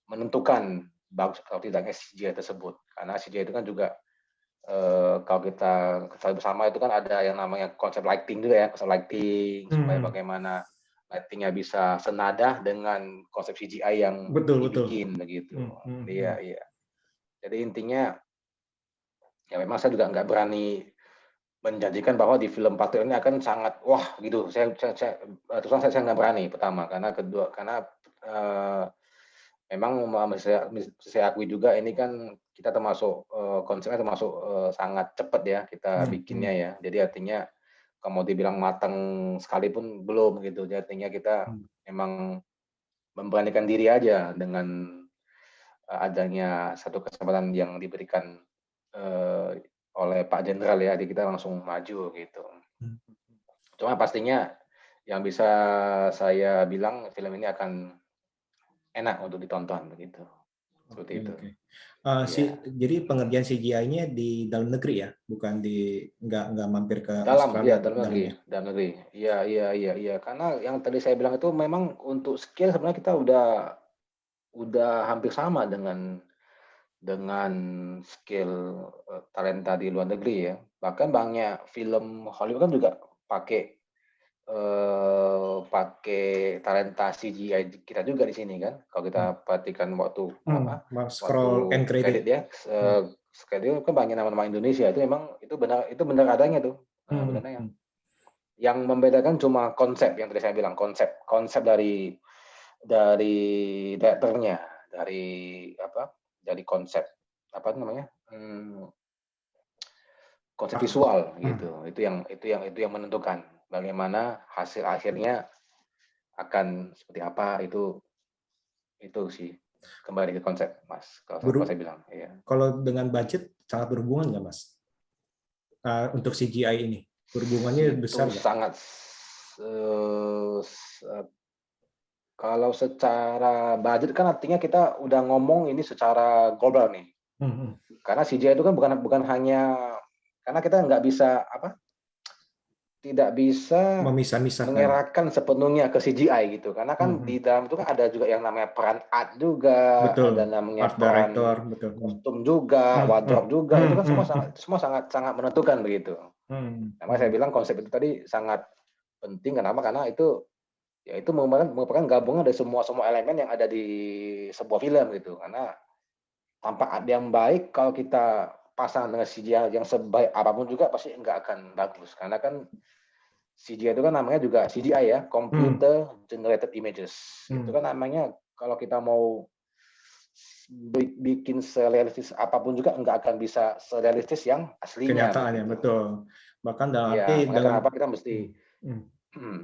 Speaker 2: menentukan bagus atau tidaknya CGI tersebut. Karena CGI itu kan juga, kalau kita ketahui bersama itu kan ada yang namanya konsep lighting juga ya, konsep lighting, supaya
Speaker 1: hmm.
Speaker 2: bagaimana lighting-nya bisa senada dengan konsep CGI yang
Speaker 1: Betul, betul.
Speaker 2: dibikin, begitu.
Speaker 1: Hmm, hmm, hmm.
Speaker 2: Iya, iya. Jadi intinya, ya memang saya juga nggak berani menjanjikan bahwa di film Patriot ini akan sangat, wah gitu, terus terang saya nggak berani, pertama. Karena eee, memang saya akui juga ini kan kita termasuk, konsepnya termasuk, sangat cepat ya kita
Speaker 1: Hmm, hmm,
Speaker 2: bikinnya ya. Jadi artinya kalau mau dibilang matang sekalipun belum gitu. Jadi artinya kita
Speaker 1: hmm.
Speaker 2: memang memberanikan diri aja dengan, adanya satu kesempatan yang diberikan, oleh Pak Jenderal ya, jadi kita langsung maju gitu.
Speaker 1: Hmm.
Speaker 2: Cuma pastinya yang bisa saya bilang film ini akan enak untuk ditonton begitu, seperti
Speaker 1: Oke,
Speaker 2: itu.
Speaker 1: oke.
Speaker 2: Iya.
Speaker 1: Jadi pengerjaan CGI-nya di dalam negeri ya, bukan nggak mampir ke Australia
Speaker 2: Iya,
Speaker 1: atau ke dalam ya.
Speaker 2: dalam negeri. Iya, iya, iya, iya, karena yang tadi saya bilang itu memang untuk skill sebenarnya kita udah hampir sama dengan skill, talenta di luar negeri ya. Bahkan banyak film Hollywood kan juga pakai pakai talenta CGI kita juga di sini kan, kalau
Speaker 1: Hmm,
Speaker 2: kita perhatikan waktu apa, waktu
Speaker 1: scroll end credit.
Speaker 2: kredit ya,
Speaker 1: Hmm,
Speaker 2: kredit kan banyak nama-nama Indonesia itu memang itu benar adanya tuh,
Speaker 1: hmm,
Speaker 2: benar adanya.
Speaker 1: hmm.
Speaker 2: Yang membedakan cuma konsep yang tadi saya bilang, konsep konsep dari direkturnya, dari apa, dari konsep apa namanya, konsep
Speaker 1: Ah,
Speaker 2: visual
Speaker 1: hmm.
Speaker 2: gitu. Itu yang menentukan bagaimana hasil akhirnya akan seperti apa, itu sih, kembali ke konsep, Mas, kalau saya
Speaker 1: Beru-
Speaker 2: bilang, iya.
Speaker 1: Kalau dengan budget sangat berhubungan nggak, Mas? Untuk CGI ini berhubungannya besar
Speaker 2: Itu
Speaker 1: nggak?
Speaker 2: sangat, eee, kalau secara budget kan artinya kita udah ngomong ini secara global nih.
Speaker 1: Hmm, hmm.
Speaker 2: Karena CGI itu kan bukan bukan hanya karena kita nggak bisa, apa, tidak bisa
Speaker 1: Memisah-misahkan.
Speaker 2: mengerahkan sepenuhnya ke CGI gitu, karena
Speaker 1: Hmm,
Speaker 2: kan
Speaker 1: hmm.
Speaker 2: di dalam itu kan ada juga yang namanya peran art juga,
Speaker 1: Betul.
Speaker 2: ada namanya
Speaker 1: Art director,
Speaker 2: peran
Speaker 1: betul. Hmm,
Speaker 2: kostum juga,
Speaker 1: hmm, hmm,
Speaker 2: wardrobe juga, itu
Speaker 1: hmm,
Speaker 2: kan
Speaker 1: hmm,
Speaker 2: semua sangat sangat menentukan begitu.
Speaker 1: hmm,
Speaker 2: Nah, makanya
Speaker 1: hmm.
Speaker 2: saya bilang konsep itu tadi sangat penting, kenapa? Karena itu, ya itu merupakan merupakan gabungan dari semua semua elemen yang ada di sebuah film gitu. Karena tanpa art yang baik, kalau kita pasang dengan CGI yang sebaik apapun juga pasti nggak akan bagus. Karena kan CGI itu kan namanya juga CGI ya,
Speaker 1: Hmm,
Speaker 2: Computer Generated Images. Itu
Speaker 1: hmm.
Speaker 2: kan namanya kalau kita mau bikin serealistis apapun juga nggak akan bisa serealistis yang aslinya
Speaker 1: Kenyataannya
Speaker 2: begitu.
Speaker 1: betul. Bahkan dalam arti
Speaker 2: Iya, makanya
Speaker 1: dalam
Speaker 2: kenapa kita mesti
Speaker 1: hmm, hmm,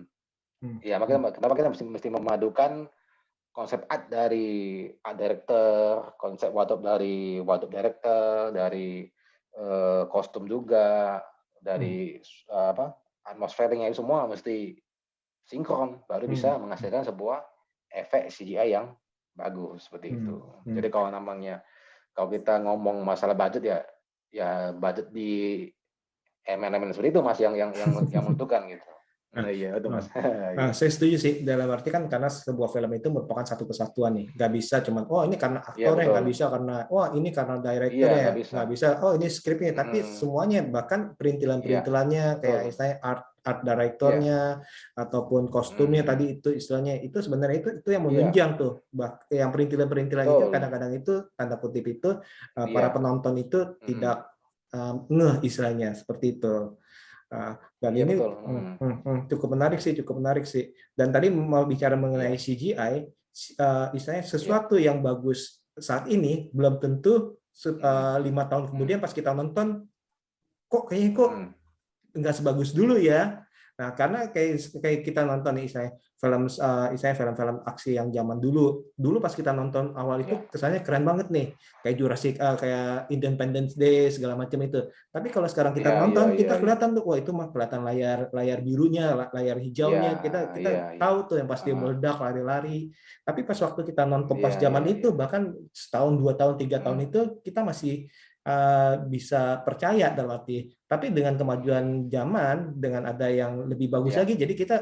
Speaker 1: hmm,
Speaker 2: iya,
Speaker 1: hmm,
Speaker 2: makanya kenapa kita mesti mesti memadukan konsep art dari art director, konsep wardrobe dari wardrobe director, dari, kostum juga,
Speaker 1: hmm,
Speaker 2: dari apa, atmosfernya itu semua mesti sinkron, baru
Speaker 1: hmm,
Speaker 2: bisa menghasilkan sebuah efek CGI yang bagus, seperti itu.
Speaker 1: hmm, hmm.
Speaker 2: Jadi kalau kita ngomong masalah budget ya, ya budget di elemen-elemen seperti itu Mas yang menentukan gitu.
Speaker 1: Nah,
Speaker 2: Iya itu
Speaker 1: nah,
Speaker 2: Mas.
Speaker 1: nah,
Speaker 2: Iya.
Speaker 1: saya setuju sih dalam arti kan karena sebuah film itu merupakan satu kesatuan nih, nggak bisa cuman oh ini karena
Speaker 2: Iya
Speaker 1: aktornya,
Speaker 2: betul.
Speaker 1: nggak bisa karena wah ini karena
Speaker 2: Iya
Speaker 1: direkturnya,
Speaker 2: nggak bisa.
Speaker 1: nggak bisa oh ini skripnya, tapi
Speaker 2: Mm-mm.
Speaker 1: semuanya bahkan
Speaker 2: Iya
Speaker 1: perintilan-perintilannya kayak
Speaker 2: betul.
Speaker 1: istilahnya art
Speaker 2: Iya.
Speaker 1: directornya ataupun kostumnya tadi
Speaker 2: Mm-mm.
Speaker 1: itu istilahnya itu sebenarnya itu yang
Speaker 2: Iya
Speaker 1: menunjang tuh, yang perintilan-perintilan itu
Speaker 2: betul.
Speaker 1: kadang-kadang itu tanda kutip itu para
Speaker 2: Iya.
Speaker 1: penonton itu tidak
Speaker 2: Mm-mm.
Speaker 1: ngeh istilahnya seperti itu. Dan
Speaker 2: Iya
Speaker 1: ini
Speaker 2: betul. Mm.
Speaker 1: cukup menarik sih. Dan tadi mau bicara mengenai
Speaker 2: Iya.
Speaker 1: CGI, istilahnya
Speaker 2: Iya.
Speaker 1: sesuatu yang bagus saat ini belum tentu
Speaker 2: Mm.
Speaker 1: 5 tahun kemudian
Speaker 2: Mm.
Speaker 1: pas kita nonton kok kayaknya kok
Speaker 2: Mm.
Speaker 1: nggak sebagus dulu ya. Nah, karena kayak kayak kita nonton nih, misalnya film-film aksi yang zaman dulu. Dulu pas kita nonton awal
Speaker 2: Iya.
Speaker 1: itu kesannya keren banget nih. Kayak Jurassic, kayak Independence Day segala macam itu. Tapi kalau sekarang kita
Speaker 2: Iya. Iya.
Speaker 1: nonton,
Speaker 2: Iya.
Speaker 1: kita
Speaker 2: Iya.
Speaker 1: kelihatan tuh, wah itu mah kelihatan layar layar birunya, layar
Speaker 2: Iya.
Speaker 1: hijaunya. Kita kita
Speaker 2: Iya. Iya.
Speaker 1: tahu tuh yang pasti
Speaker 2: Heeh.
Speaker 1: meledak lari-lari. Tapi pas waktu kita nonton pas
Speaker 2: Iya.
Speaker 1: zaman
Speaker 2: Iya.
Speaker 1: itu,
Speaker 2: Iya.
Speaker 1: bahkan setahun, 2 tahun, 3 tahun
Speaker 2: Mm.
Speaker 1: itu kita masih bisa percaya dalam arti. Tapi dengan kemajuan zaman, dengan ada yang lebih bagus
Speaker 2: Iya.
Speaker 1: lagi, jadi kita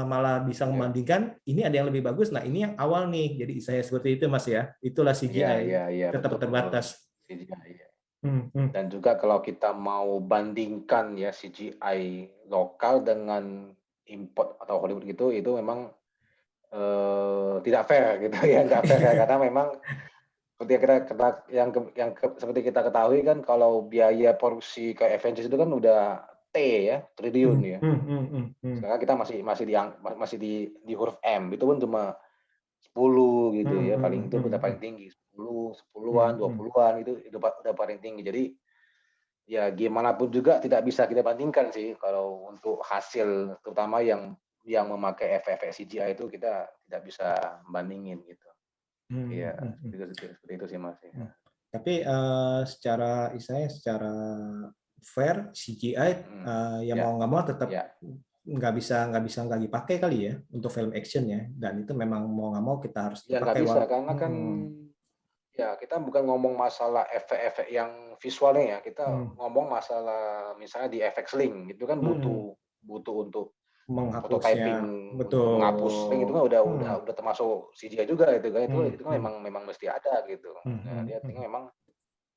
Speaker 1: malah bisa
Speaker 2: Iya.
Speaker 1: membandingkan ini ada yang lebih bagus. Nah ini yang awal nih. Jadi saya seperti itu Mas ya. Itulah
Speaker 2: Iya.
Speaker 1: CGI
Speaker 2: Iya. Iya.
Speaker 1: tetap
Speaker 2: Betul. Betul.
Speaker 1: terbatas.
Speaker 2: Iya.
Speaker 1: Hmm, hmm,
Speaker 2: Dan juga kalau kita mau bandingkan ya CGI lokal dengan import atau Hollywood gitu, itu memang tidak fair gitu ya, nggak fair ya, karena memang seperti yang seperti kita ketahui kan kalau biaya produksi kayak Avengers itu kan udah T ya, triliun
Speaker 1: hmm,
Speaker 2: ya.
Speaker 1: hmm, hmm, hmm, hmm,
Speaker 2: Sekarang kita masih di huruf M, itu pun cuma 10 gitu
Speaker 1: hmm,
Speaker 2: ya,
Speaker 1: hmm,
Speaker 2: paling itu udah
Speaker 1: hmm,
Speaker 2: paling tinggi, 10, 10-an,
Speaker 1: hmm, hmm.
Speaker 2: 20-an itu udah paling tinggi. Jadi ya gimana pun juga tidak bisa kita bandingkan sih kalau untuk hasil terutama yang memakai efek-efek CGI itu kita tidak bisa bandingin gitu.
Speaker 1: Hmm,
Speaker 2: Iya,
Speaker 1: hmm, hmm,
Speaker 2: seperti itu sih Mas,
Speaker 1: hmm.
Speaker 2: ya.
Speaker 1: Tapi secara fair CGI
Speaker 2: Mhm.
Speaker 1: ya
Speaker 2: Ya,
Speaker 1: mau nggak mau tetap
Speaker 2: ya.
Speaker 1: nggak bisa nggak dipakai kali ya untuk film action ya, dan itu memang mau nggak mau kita harus
Speaker 2: Ya nggak
Speaker 1: pakai
Speaker 2: bisa karena kan
Speaker 1: hmm,
Speaker 2: ya kita bukan ngomong masalah efek-efek yang visualnya ya, kita
Speaker 1: hmm,
Speaker 2: ngomong masalah misalnya di efek sling itu kan
Speaker 1: hmm,
Speaker 2: butuh butuh untuk
Speaker 1: menghapusnya
Speaker 2: prototyping, untuk menghapus link itu kan
Speaker 1: betul.
Speaker 2: udah termasuk CGI juga itu kan, itu kan
Speaker 1: Hmm.
Speaker 2: memang mesti ada gitu.
Speaker 1: Hmm,
Speaker 2: Nah,
Speaker 1: hmm,
Speaker 2: dia
Speaker 1: hmm.
Speaker 2: artinya memang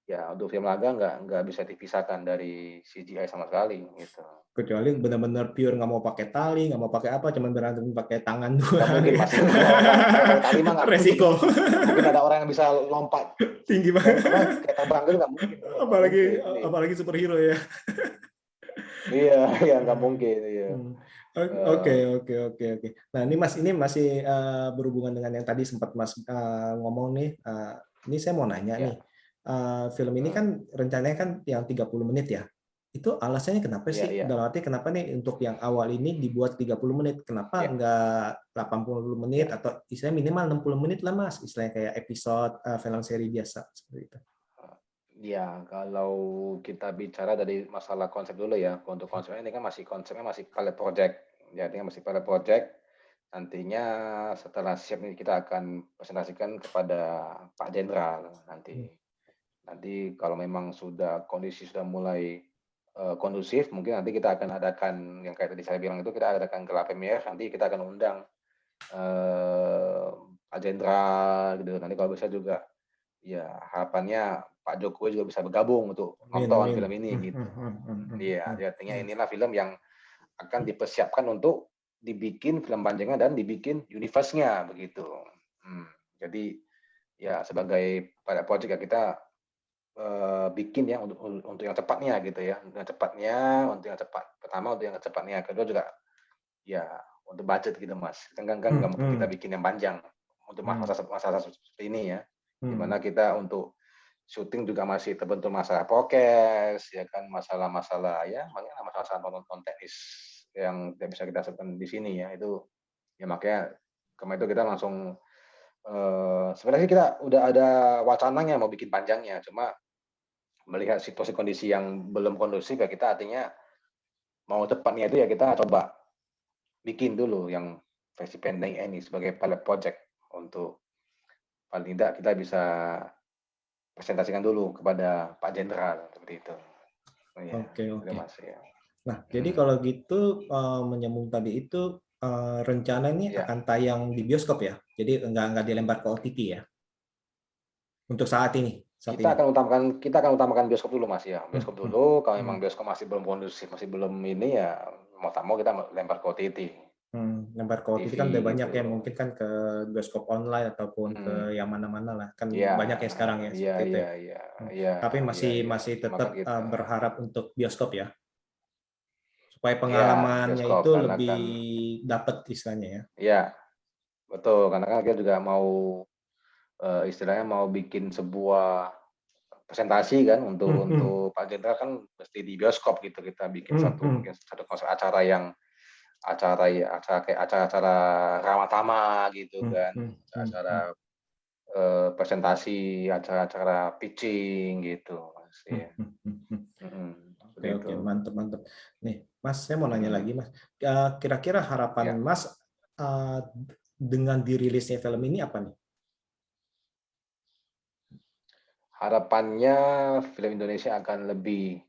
Speaker 2: ya untuk film laga nggak bisa dipisahkan dari CGI sama sekali gitu.
Speaker 1: Kecuali benar-benar pure nggak mau pakai tali, nggak mau pakai apa, cuman berantem pakai tangan
Speaker 2: Nggak
Speaker 1: doang
Speaker 2: mungkin
Speaker 1: ya.
Speaker 2: Mas, kalau nggak pakai tali mah nggak mungkin.
Speaker 1: Resiko
Speaker 2: Nggak mungkin ada orang yang bisa lompat
Speaker 1: tinggi
Speaker 2: dan
Speaker 1: banget,
Speaker 2: apa kayak terbang gitu nggak
Speaker 1: apalagi
Speaker 2: mungkin. Iya,
Speaker 1: apalagi superhero ya.
Speaker 2: iya, iya, nggak mungkin. Iya.
Speaker 1: Hmm.
Speaker 2: Eh,
Speaker 1: Oke. Nah, ini masih berhubungan dengan yang tadi sempat Mas ngomong nih. Ini saya mau nanya nih.
Speaker 2: ya,
Speaker 1: Film ini kan rencananya kan yang 30 menit ya. Itu alasannya kenapa
Speaker 2: iya,
Speaker 1: sih?
Speaker 2: iya,
Speaker 1: Dalam arti kenapa nih untuk yang awal ini dibuat 30 menit? Kenapa
Speaker 2: iya,
Speaker 1: nggak 80 menit
Speaker 2: iya.
Speaker 1: atau istilahnya minimal 60 menit lah Mas, istilahnya kayak episode film seri biasa seperti itu.
Speaker 2: Ya, kalau kita bicara dari masalah konsep dulu ya, untuk konsepnya ini kan konsepnya masih pilot project. Ya, artinya masih pilot project. Nantinya setelah siap ini kita akan presentasikan kepada Pak Jenderal nanti. Nanti kalau memang kondisi sudah mulai kondusif, mungkin nanti kita akan adakan yang kayak tadi saya bilang itu kita adakan gala premier, nanti kita akan undang eh, Pak Jenderal gitu. Nanti kalau bisa juga ya harapannya Pak Jokowi juga bisa bergabung untuk
Speaker 1: Amin,
Speaker 2: nonton
Speaker 1: amin.
Speaker 2: film ini
Speaker 1: Hmm,
Speaker 2: gitu.
Speaker 1: hmm, hmm, hmm, hmm,
Speaker 2: Iya,
Speaker 1: hmm,
Speaker 2: jadi artinya
Speaker 1: hmm.
Speaker 2: inilah film yang akan dipersiapkan untuk dibikin film panjangnya dan dibikin universe-nya begitu. Hmm, jadi ya sebagai pada project ya kita bikin ya untuk yang cepatnya gitu ya, untuk yang cepat. Pertama untuk yang cepatnya, kedua juga ya untuk budget gitu Mas. Kan
Speaker 1: Hmm,
Speaker 2: nggak mungkin kita
Speaker 1: hmm,
Speaker 2: bikin yang panjang untuk
Speaker 1: hmm,
Speaker 2: masa seperti ini ya, di
Speaker 1: hmm.
Speaker 2: mana kita untuk syuting juga masih terbentur masalah prokes, ya kan masalah-masalah ya makanya masalah-masalah non teknis yang tidak bisa kita sebutkan di sini ya itu ya makanya kemarin itu kita langsung sebenarnya kita udah ada wacananya mau bikin panjangnya cuma melihat situasi kondisi yang belum kondusif ya kita artinya mau cepatnya itu ya kita coba bikin dulu yang versi pendek ini sebagai pilot project untuk paling tidak kita bisa presentasikan dulu kepada Pak Jenderal seperti itu. Oh, iya,
Speaker 1: Oke,
Speaker 2: itu
Speaker 1: oke.
Speaker 2: Mas ya.
Speaker 1: Nah, jadi kalau gitu menyambung tadi itu rencana ini
Speaker 2: Ya,
Speaker 1: akan tayang di bioskop ya. Jadi nggak dilempar ke OTT ya untuk saat ini. Saat ini.
Speaker 2: kita akan utamakan bioskop dulu Mas ya.
Speaker 1: Hmm,
Speaker 2: Bioskop
Speaker 1: hmm,
Speaker 2: dulu, kalau
Speaker 1: hmm,
Speaker 2: memang bioskop masih belum kondusif, masih belum ini ya mau tak mau kita lempar ke OTT,
Speaker 1: Lempar ke OTT
Speaker 2: TV
Speaker 1: kan udah banyak
Speaker 2: gitu.
Speaker 1: ya, mungkin kan ke bioskop online ataupun ke
Speaker 2: Mhm.
Speaker 1: yang mana-mana lah. Kan
Speaker 2: Iya,
Speaker 1: banyak ya sekarang ya
Speaker 2: iya
Speaker 1: seperti itu
Speaker 2: iya
Speaker 1: ya.
Speaker 2: iya
Speaker 1: Hmm.
Speaker 2: iya
Speaker 1: Tapi
Speaker 2: iya
Speaker 1: masih
Speaker 2: iya,
Speaker 1: masih tetap
Speaker 2: utamakan kita.
Speaker 1: berharap untuk bioskop ya, supaya
Speaker 2: Iya,
Speaker 1: pengalamannya
Speaker 2: bioskop
Speaker 1: itu
Speaker 2: karena
Speaker 1: lebih
Speaker 2: kan
Speaker 1: dapat istilahnya ya.
Speaker 2: iya, betul, karena kan kita juga mau, istilahnya mau bikin sebuah presentasi kan
Speaker 1: Hmm, hmm,
Speaker 2: untuk Pak Jenderal kan mesti di bioskop gitu, kita
Speaker 1: hmm, hmm,
Speaker 2: bikin satu konsep acara yang acara kayak acara-acara ramah tamah gitu
Speaker 1: hmm,
Speaker 2: kan,
Speaker 1: hmm, hmm, hmm,
Speaker 2: acara, presentasi, acara-acara pitching gitu Mas,
Speaker 1: hmm,
Speaker 2: iya,
Speaker 1: hmm, hmm, hmm. Oke,
Speaker 2: seperti
Speaker 1: oke,
Speaker 2: itu.
Speaker 1: mantap, mantap. Nih, Mas, saya mau nanya lagi,
Speaker 2: Mhm,
Speaker 1: Mas. Kira-kira harapan
Speaker 2: iya.
Speaker 1: Mas dengan dirilisnya film ini apa nih?
Speaker 2: Harapannya film Indonesia akan lebih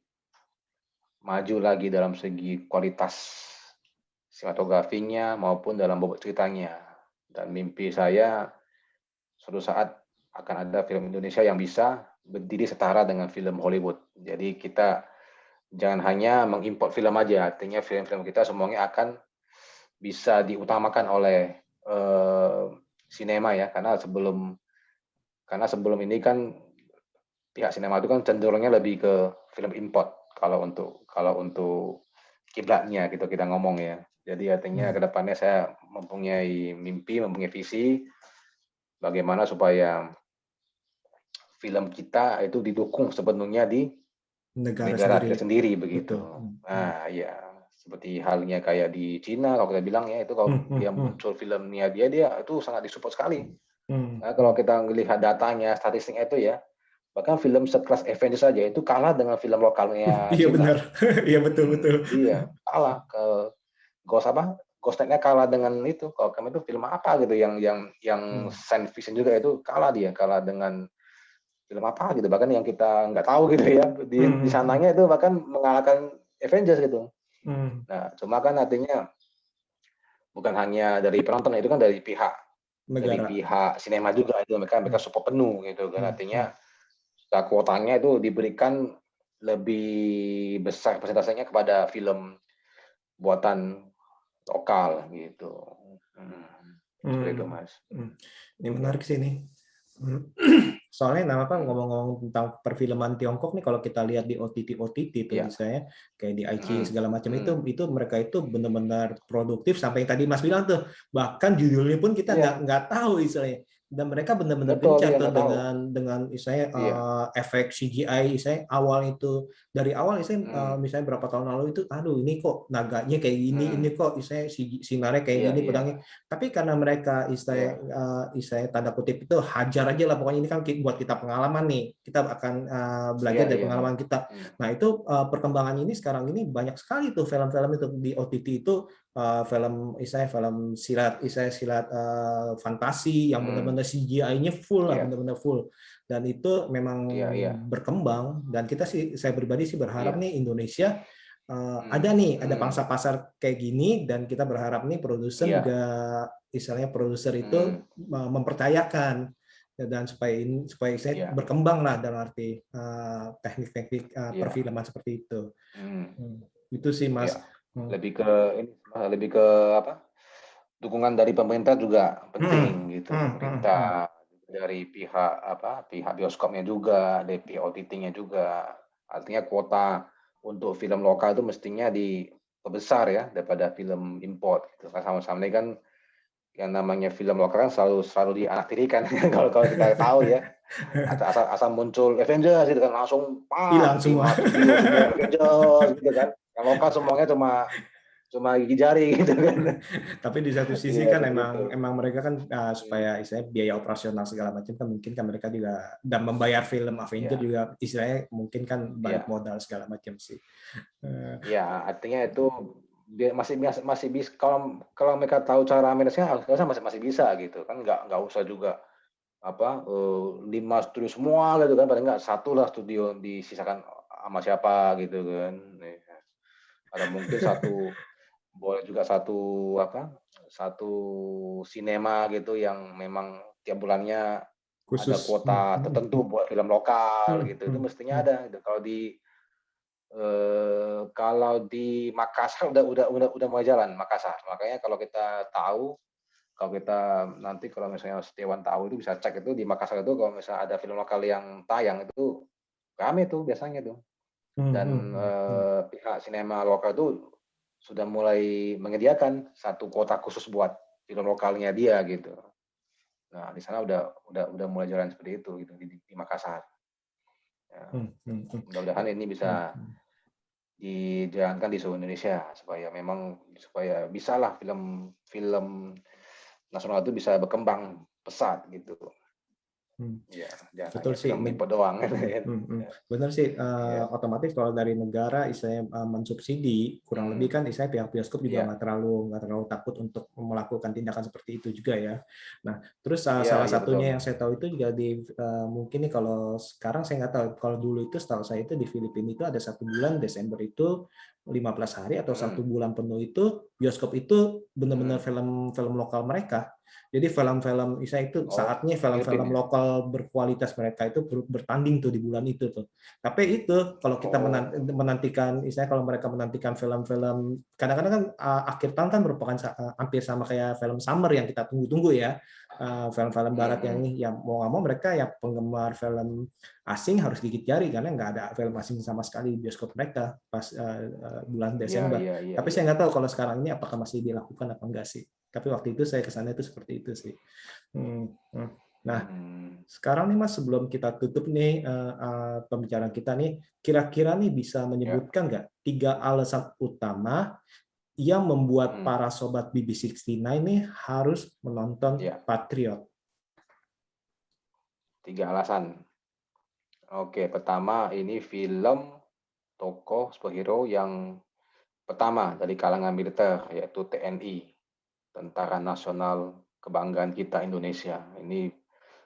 Speaker 2: maju lagi dalam segi kualitas sinematografinya maupun dalam bobot ceritanya. Dan mimpi saya suatu saat akan ada film Indonesia yang bisa berdiri setara dengan film Hollywood. Jadi kita jangan hanya mengimport film aja, artinya film-film kita semuanya akan bisa diutamakan oleh sinema ya, karena sebelum ini kan pihak sinema itu kan cenderungnya lebih ke film import kalau untuk kiblatnya gitu kita ngomong ya. Jadi artinya ke
Speaker 1: Hmm,
Speaker 2: depannya saya mempunyai mimpi, mempunyai visi bagaimana supaya film kita itu didukung sepenuhnya di
Speaker 1: negara
Speaker 2: negara
Speaker 1: sendiri,
Speaker 2: kita sendiri begitu.
Speaker 1: betul. Hmm, hmm,
Speaker 2: Nah, ya seperti halnya kayak di Cina kalau kita bilang ya itu
Speaker 1: hmm,
Speaker 2: kalau
Speaker 1: hmm,
Speaker 2: dia
Speaker 1: hmm,
Speaker 2: muncul filmnya dia itu sangat disupport sekali.
Speaker 1: hmm,
Speaker 2: Nah, kalau
Speaker 1: hmm.
Speaker 2: kita melihat datanya, statistiknya itu ya, bahkan film sekelas Avengers saja itu kalah dengan film lokalnya
Speaker 1: Iya benar,
Speaker 2: Cina.
Speaker 1: iya betul betul.
Speaker 2: Iya, kalah ke Ghost apa? Ghostnya kalah dengan itu. Kalau kami itu film apa gitu yang
Speaker 1: Hmm,
Speaker 2: science fiction juga itu kalah dengan film apa gitu. Bahkan yang kita nggak tahu gitu ya. Di
Speaker 1: hmm,
Speaker 2: di
Speaker 1: hmm, hmm,
Speaker 2: sananya itu bahkan mengalahkan Avengers gitu.
Speaker 1: hmm.
Speaker 2: Nah, cuma kan artinya bukan hanya dari penonton itu kan dari
Speaker 1: Negara.
Speaker 2: pihak sinema juga itu mereka
Speaker 1: Hmm,
Speaker 2: mereka support penuh gitu kan.
Speaker 1: hmm, hmm,
Speaker 2: Artinya kuotanya itu diberikan lebih besar persentasenya kepada film buatan lokal gitu. Mhm, seperti itu,
Speaker 1: hmm,
Speaker 2: Mas.
Speaker 1: hmm. Ini menarik sih ini. Soalnya apa
Speaker 2: Mhm,
Speaker 1: ngomong-ngomong tentang perfilman Tiongkok nih, kalau kita lihat di OTT itu
Speaker 2: iya,
Speaker 1: misalnya kayak di iQIYI
Speaker 2: mhm,
Speaker 1: segala macam
Speaker 2: mhm,
Speaker 1: itu mereka itu benar-benar produktif sampai yang tadi Mas bilang tuh, bahkan judulnya pun kita
Speaker 2: iya,
Speaker 1: nggak tahu istilahnya, dan mereka benar-benar
Speaker 2: betul,
Speaker 1: gencar
Speaker 2: iya
Speaker 1: tuh
Speaker 2: nggak tahu.
Speaker 1: dengan misalnya
Speaker 2: Iya,
Speaker 1: efek CGI misalnya awal itu dari awal misalnya
Speaker 2: mhm,
Speaker 1: misalnya berapa tahun lalu itu aduh ini kok naganya kayak gini, ini
Speaker 2: mhm,
Speaker 1: kok misalnya sinarnya kayak
Speaker 2: iya
Speaker 1: gini
Speaker 2: iya
Speaker 1: pedangnya, tapi karena mereka istilahnya
Speaker 2: iya,
Speaker 1: tanda kutip itu hajar aja lah pokoknya, ini kan buat kita pengalaman nih, kita akan belajar
Speaker 2: iya
Speaker 1: dari
Speaker 2: iya iya,
Speaker 1: pengalaman kita.
Speaker 2: mhm,
Speaker 1: Nah itu perkembangan ini sekarang ini banyak sekali tuh film-film itu di OTT itu, film istilahnya film silat, istilahnya silat fantasi yang
Speaker 2: mhm,
Speaker 1: benar-benar CGI-nya full lah,
Speaker 2: iya
Speaker 1: benar-benar full, dan itu memang
Speaker 2: iya iya
Speaker 1: berkembang, dan kita sih, saya pribadi sih berharap
Speaker 2: iya,
Speaker 1: nih Indonesia ada
Speaker 2: mhm
Speaker 1: nih, ada pangsa
Speaker 2: mhm,
Speaker 1: pasar kayak gini, dan kita berharap nih produsen juga,
Speaker 2: iya,
Speaker 1: istilahnya produser itu
Speaker 2: mhm,
Speaker 1: mempercayakan, dan supaya saya
Speaker 2: iya
Speaker 1: berkembang lah dalam arti teknik-teknik
Speaker 2: iya,
Speaker 1: perfilman seperti itu.
Speaker 2: mhm,
Speaker 1: Itu sih Mas.
Speaker 2: iya.
Speaker 1: Hmm.
Speaker 2: Lebih ke ini, lebih ke apa, dukungan dari pemerintah juga
Speaker 1: Hmm.
Speaker 2: penting gitu.
Speaker 1: Hmm. Hmm. Hmm.
Speaker 2: Pemerintah dari pihak apa, pihak bioskopnya juga, dari pihak OTT-nya juga. Artinya kuota untuk film lokal itu mestinya diperbesar ya daripada film import gitu. Kan sama-sama ini kan yang namanya film lokal kan selalu selalu dianaktirikan kalau kalau kita tahu ya. Asal asal muncul Avengers gitu kan langsung
Speaker 1: Hilang
Speaker 2: di
Speaker 1: semua.
Speaker 2: studio semua Avengers gitu kan. Yang lokal semuanya cuma cuma gigi jari gitu kan.
Speaker 1: Tapi di satu sisi
Speaker 2: Iya
Speaker 1: kan
Speaker 2: seperti itu.
Speaker 1: emang mereka kan
Speaker 2: Mhm,
Speaker 1: supaya istilahnya biaya operasional segala macam kan, mungkin kan mereka juga, dan membayar film Avenger
Speaker 2: iya
Speaker 1: juga istilahnya mungkin kan balik
Speaker 2: iya.
Speaker 1: modal segala macam sih. Eh,
Speaker 2: Iya, artinya itu dia masih bisa kalau kalau mereka tahu cara manage-nya harusnya masih masih bisa gitu kan, nggak usah juga apa, 5 studio semua gitu kan, paling nggak 1 lah studio disisakan sama siapa gitu kan, iya. Ada mungkin satu boleh juga satu apa, satu sinema gitu yang memang tiap bulannya ada
Speaker 1: Khusus.
Speaker 2: kuota tertentu buat film lokal
Speaker 1: Hmm,
Speaker 2: gitu, itu
Speaker 1: hmm,
Speaker 2: mestinya
Speaker 1: hmm.
Speaker 2: ada gitu. Kalau di Makassar udah mulai jalan, Makassar. Makanya kalau kita nanti kalau misalnya Setiawan tahu itu bisa cek itu di Makassar itu kalau misalnya ada film lokal yang tayang itu rame tuh biasanya tuh.
Speaker 1: Hmm, hmm,
Speaker 2: Dan,
Speaker 1: hmm, hmm.
Speaker 2: pihak sinema lokal itu sudah mulai menyediakan satu kota khusus buat film lokalnya dia gitu. Nah, di sana udah mulai jalan seperti itu gitu di Makassar. Ya,
Speaker 1: Hmm, hmm, hmm.
Speaker 2: mudah-mudahan ini
Speaker 1: Hmm,
Speaker 2: bisa
Speaker 1: hmm.
Speaker 2: dijalankan di seluruh Indonesia supaya bisalah film-film nasional itu bisa berkembang pesat gitu.
Speaker 1: Hmm.
Speaker 2: Ya, jangan
Speaker 1: Betul
Speaker 2: hanya
Speaker 1: sih.
Speaker 2: film impor doang gitu kan.
Speaker 1: Benar sih.
Speaker 2: Iya,
Speaker 1: Otomatis kalau dari negara istilahnya mensubsidi, kurang lebih
Speaker 2: mhm,
Speaker 1: kan istilahnya pihak bioskop juga
Speaker 2: iya,
Speaker 1: nggak terlalu takut untuk melakukan tindakan seperti itu juga ya. Nah, terus
Speaker 2: iya
Speaker 1: salah
Speaker 2: iya betul.
Speaker 1: satunya yang saya tahu itu juga mungkin nih kalau sekarang saya nggak tahu. Kalau dulu itu setahu saya itu di Filipina itu ada 1 bulan Desember itu 15 hari atau
Speaker 2: Mhm,
Speaker 1: 1 bulan penuh itu bioskop itu benar-benar
Speaker 2: mhm.
Speaker 1: film-film lokal mereka. Jadi film-film Isa itu
Speaker 2: Oh,
Speaker 1: saatnya film-film
Speaker 2: Filipina ya?
Speaker 1: lokal berkualitas mereka itu bertanding tuh di bulan itu tuh. Tapi itu kalau kita
Speaker 2: Oh,
Speaker 1: menantikan, misalnya kalau mereka menantikan film-film, kadang-kadang kan akhir tahun kan merupakan hampir sama kayak film summer yang kita tunggu-tunggu ya. Film-film
Speaker 2: mhm
Speaker 1: barat yang
Speaker 2: mhm.
Speaker 1: ini, ya mau nggak mau mereka ya penggemar film asing harus gigit jari karena nggak ada film asing sama sekali di bioskop mereka pas bulan
Speaker 2: Iya
Speaker 1: Desember.
Speaker 2: iya iya
Speaker 1: Tapi
Speaker 2: iya.
Speaker 1: saya nggak tahu kalau sekarang ini apakah masih dilakukan apa enggak sih. Tapi waktu itu saya kesana itu seperti itu sih. Hmm, hmm. Nah,
Speaker 2: Mhm,
Speaker 1: sekarang nih Mas, sebelum kita tutup nih pembicaraan kita nih, kira-kira nih bisa
Speaker 2: ya,
Speaker 1: menyebutkan nggak 3 alasan utama yang membuat
Speaker 2: mhm,
Speaker 1: para sobat BB69 nih harus menonton
Speaker 2: iya,
Speaker 1: Patriot?
Speaker 2: 3 alasan. Oke, pertama ini film tokoh superhero yang pertama dari kalangan militer, yaitu TNI, Tentara Nasional Kebanggaan Kita Indonesia. Ini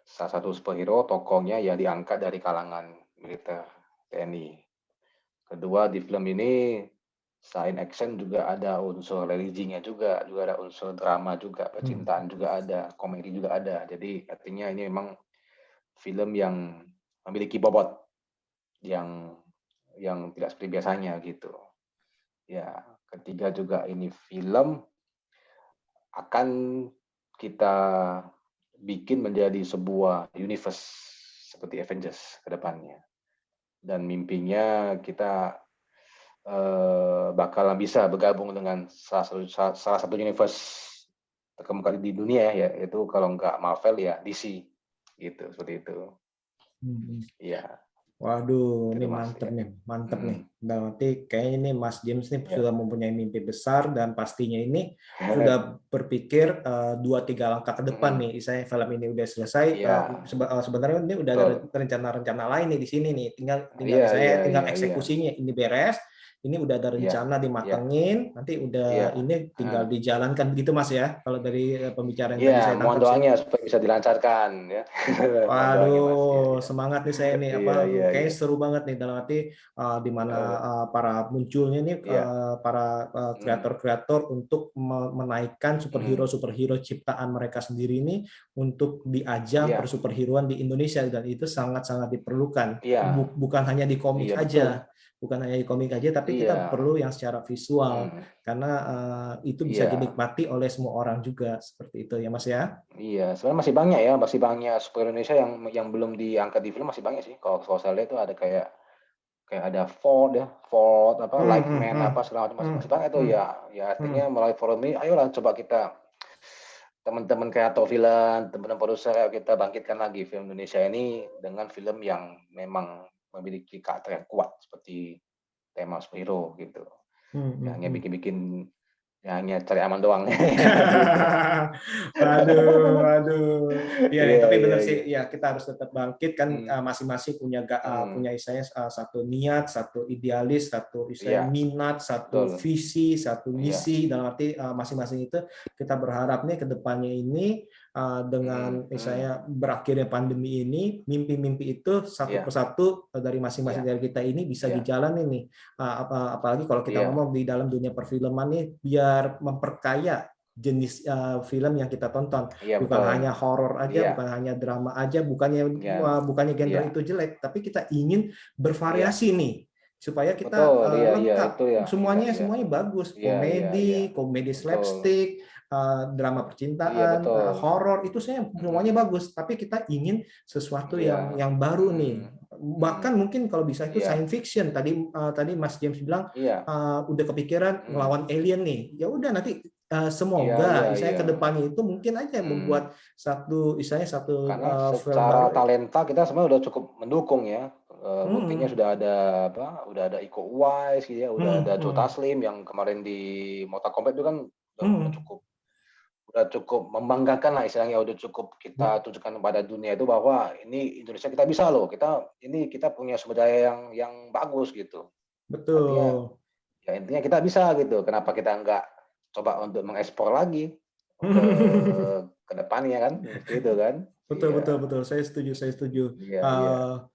Speaker 2: salah satu superhero tokohnya yang diangkat dari kalangan militer TNI. Kedua, di film ini selain action juga ada unsur religinya juga ada unsur drama juga,
Speaker 1: Hmm.
Speaker 2: percintaan juga ada, komedi juga ada. Jadi artinya ini memang film yang memiliki bobot yang tidak seperti biasanya gitu. Ya, ketiga juga ini film akan kita bikin menjadi sebuah universe seperti Avengers ke depannya. Dan mimpinya kita bakalan bisa bergabung dengan salah satu universe terkemuka di dunia ya, yaitu kalau nggak Marvel ya DC, gitu, seperti itu.
Speaker 1: Hmm.
Speaker 2: Iya,
Speaker 1: Waduh, ini
Speaker 2: gitu Mas,
Speaker 1: mantep
Speaker 2: ya.
Speaker 1: nih, mantep nih.
Speaker 2: Mhm,
Speaker 1: Dan nanti kayaknya ini Mas James nih
Speaker 2: iya.
Speaker 1: sudah mempunyai mimpi besar dan pastinya ini sudah berpikir 2-3 langkah ke depan
Speaker 2: Mhm,
Speaker 1: nih. Misalnya film ini udah selesai,
Speaker 2: iya,
Speaker 1: sebenarnya ini udah ada
Speaker 2: betul.
Speaker 1: rencana-rencana lain nih di sini nih. Tinggal tinggal
Speaker 2: Iya
Speaker 1: misalnya
Speaker 2: iya
Speaker 1: tinggal
Speaker 2: iya iya.
Speaker 1: eksekusinya ini beres, ini udah ada
Speaker 2: Iya
Speaker 1: rencana
Speaker 2: iya
Speaker 1: dimatengin, nanti
Speaker 2: iya,
Speaker 1: udah ini tinggal
Speaker 2: heeh.
Speaker 1: dijalankan begitu Mas ya. Kalau dari pembicaraan yang tadi
Speaker 2: Iya,
Speaker 1: saya
Speaker 2: mohon
Speaker 1: tangkap sih.
Speaker 2: doanya supaya bisa dilancarkan ya. Mohon doanya Mas, iya
Speaker 1: Waduh,
Speaker 2: iya.
Speaker 1: semangat nih saya nih.
Speaker 2: Iya iya
Speaker 1: Kayaknya
Speaker 2: iya.
Speaker 1: seru banget nih dalam arti di mana
Speaker 2: Heeh,
Speaker 1: para munculnya nih
Speaker 2: iya,
Speaker 1: para
Speaker 2: mhm
Speaker 1: kreator-kreator untuk menaikkan
Speaker 2: mhm.
Speaker 1: superhero-superhero ciptaan mereka sendiri ini untuk di ajang
Speaker 2: Iya
Speaker 1: persuperheroan di Indonesia dan itu sangat-sangat diperlukan.
Speaker 2: iya
Speaker 1: Bukan hanya di komik
Speaker 2: iya betul.
Speaker 1: aja, bukan hanya di komik aja, tapi kita
Speaker 2: Iya,
Speaker 1: perlu yang secara visual
Speaker 2: mhm,
Speaker 1: karena itu bisa
Speaker 2: iya
Speaker 1: dinikmati oleh semua orang juga seperti itu ya Mas ya.
Speaker 2: iya. Sebenarnya masih banyak super Indonesia yang belum diangkat di film masih banyak sih. Kalau kalau saya lihat tuh ada kayak kayak ada Ford ya, Ford apa,
Speaker 1: Hmm, hmm,
Speaker 2: Lightman
Speaker 1: hmm,
Speaker 2: apa segala macam masih
Speaker 1: hmm,
Speaker 2: masih banyak tuh
Speaker 1: hmm.
Speaker 2: ya. Ya
Speaker 1: Hmm.
Speaker 2: artinya melalui forum ini ayolah coba kita teman-teman kreator film, teman-teman produser, ayo kita bangkitkan lagi film Indonesia ini dengan film yang memang memiliki karakter yang kuat seperti tema superhero gitu.
Speaker 1: Hmm,
Speaker 2: Ya
Speaker 1: hmm,
Speaker 2: hanya
Speaker 1: hmm.
Speaker 2: bikin-bikin ya hanya cari aman doang seperti itu.
Speaker 1: Waduh, waduh. Iya, nih,
Speaker 2: Iya
Speaker 1: tapi
Speaker 2: iya
Speaker 1: benar sih.
Speaker 2: iya.
Speaker 1: Ya, kita harus tetap bangkit kan
Speaker 2: Mmm,
Speaker 1: masing-masing
Speaker 2: mhm,
Speaker 1: punya istilahnya satu niat, satu idealis, satu istilahnya
Speaker 2: iya,
Speaker 1: minat, satu
Speaker 2: betul,
Speaker 1: visi, satu
Speaker 2: iya,
Speaker 1: misi. Dalam arti masing-masing itu kita berharap nih ke depannya ini dengan misalnya berakhirnya pandemi ini, mimpi-mimpi itu satu
Speaker 2: Iya,
Speaker 1: persatu dari masing-masing
Speaker 2: iya,
Speaker 1: dari kita ini bisa
Speaker 2: iya,
Speaker 1: dijalani nih. Apalagi kalau kita
Speaker 2: iya,
Speaker 1: ngomong di dalam dunia perfilman nih, biar memperkaya jenis film yang kita tonton,
Speaker 2: iya
Speaker 1: bukan
Speaker 2: betul.
Speaker 1: hanya horor aja,
Speaker 2: Iya,
Speaker 1: bukan hanya drama aja, bukannya
Speaker 2: iya,
Speaker 1: bukannya genre
Speaker 2: iya,
Speaker 1: itu jelek, tapi kita ingin
Speaker 2: iya.
Speaker 1: bervariasi nih supaya kita
Speaker 2: Betul, iya, iya,
Speaker 1: lengkap,
Speaker 2: itu ya, iya,
Speaker 1: semuanya
Speaker 2: iya,
Speaker 1: semuanya bagus,
Speaker 2: iya, iya, iya,
Speaker 1: komedi
Speaker 2: betul,
Speaker 1: slapstick, drama
Speaker 2: iya
Speaker 1: percintaan,
Speaker 2: betul,
Speaker 1: horor, itu saya semuanya
Speaker 2: mm,
Speaker 1: bagus, tapi kita ingin sesuatu
Speaker 2: iya,
Speaker 1: yang baru nih.
Speaker 2: mm, mm,
Speaker 1: Bahkan mungkin kalau bisa itu
Speaker 2: iya,
Speaker 1: science fiction. Tadi Mas James bilang
Speaker 2: iya,
Speaker 1: udah kepikiran
Speaker 2: mm,
Speaker 1: ngelawan alien nih. Ya udah nanti
Speaker 2: iya,
Speaker 1: semoga
Speaker 2: iya,
Speaker 1: saya
Speaker 2: iya,
Speaker 1: ke depannya itu mungkin aja
Speaker 2: mm.
Speaker 1: membuat satu
Speaker 2: Karena
Speaker 1: film
Speaker 2: secara
Speaker 1: baru.
Speaker 2: talenta kita sebenarnya udah cukup mendukung ya. Buktinya
Speaker 1: Hmm,
Speaker 2: sudah ada apa? Udah ada Iko Uwais gitu ya, udah
Speaker 1: hmm,
Speaker 2: ada Joe
Speaker 1: hmm,
Speaker 2: Taslim yang kemarin di Mortal Kombat itu kan
Speaker 1: hmm.
Speaker 2: udah cukup membanggakan lah istilahnya, udah cukup kita tunjukkan kepada dunia itu bahwa ini Indonesia kita bisa loh, kita punya sumber daya yang bagus gitu. Artinya
Speaker 1: Betul.
Speaker 2: ya intinya kita bisa gitu. Kenapa kita nggak coba untuk mengekspor lagi ke depannya kan? Gitu kan?
Speaker 1: Betul, betul,
Speaker 2: Iya,
Speaker 1: betul. Saya setuju, saya setuju.
Speaker 2: iya, iya.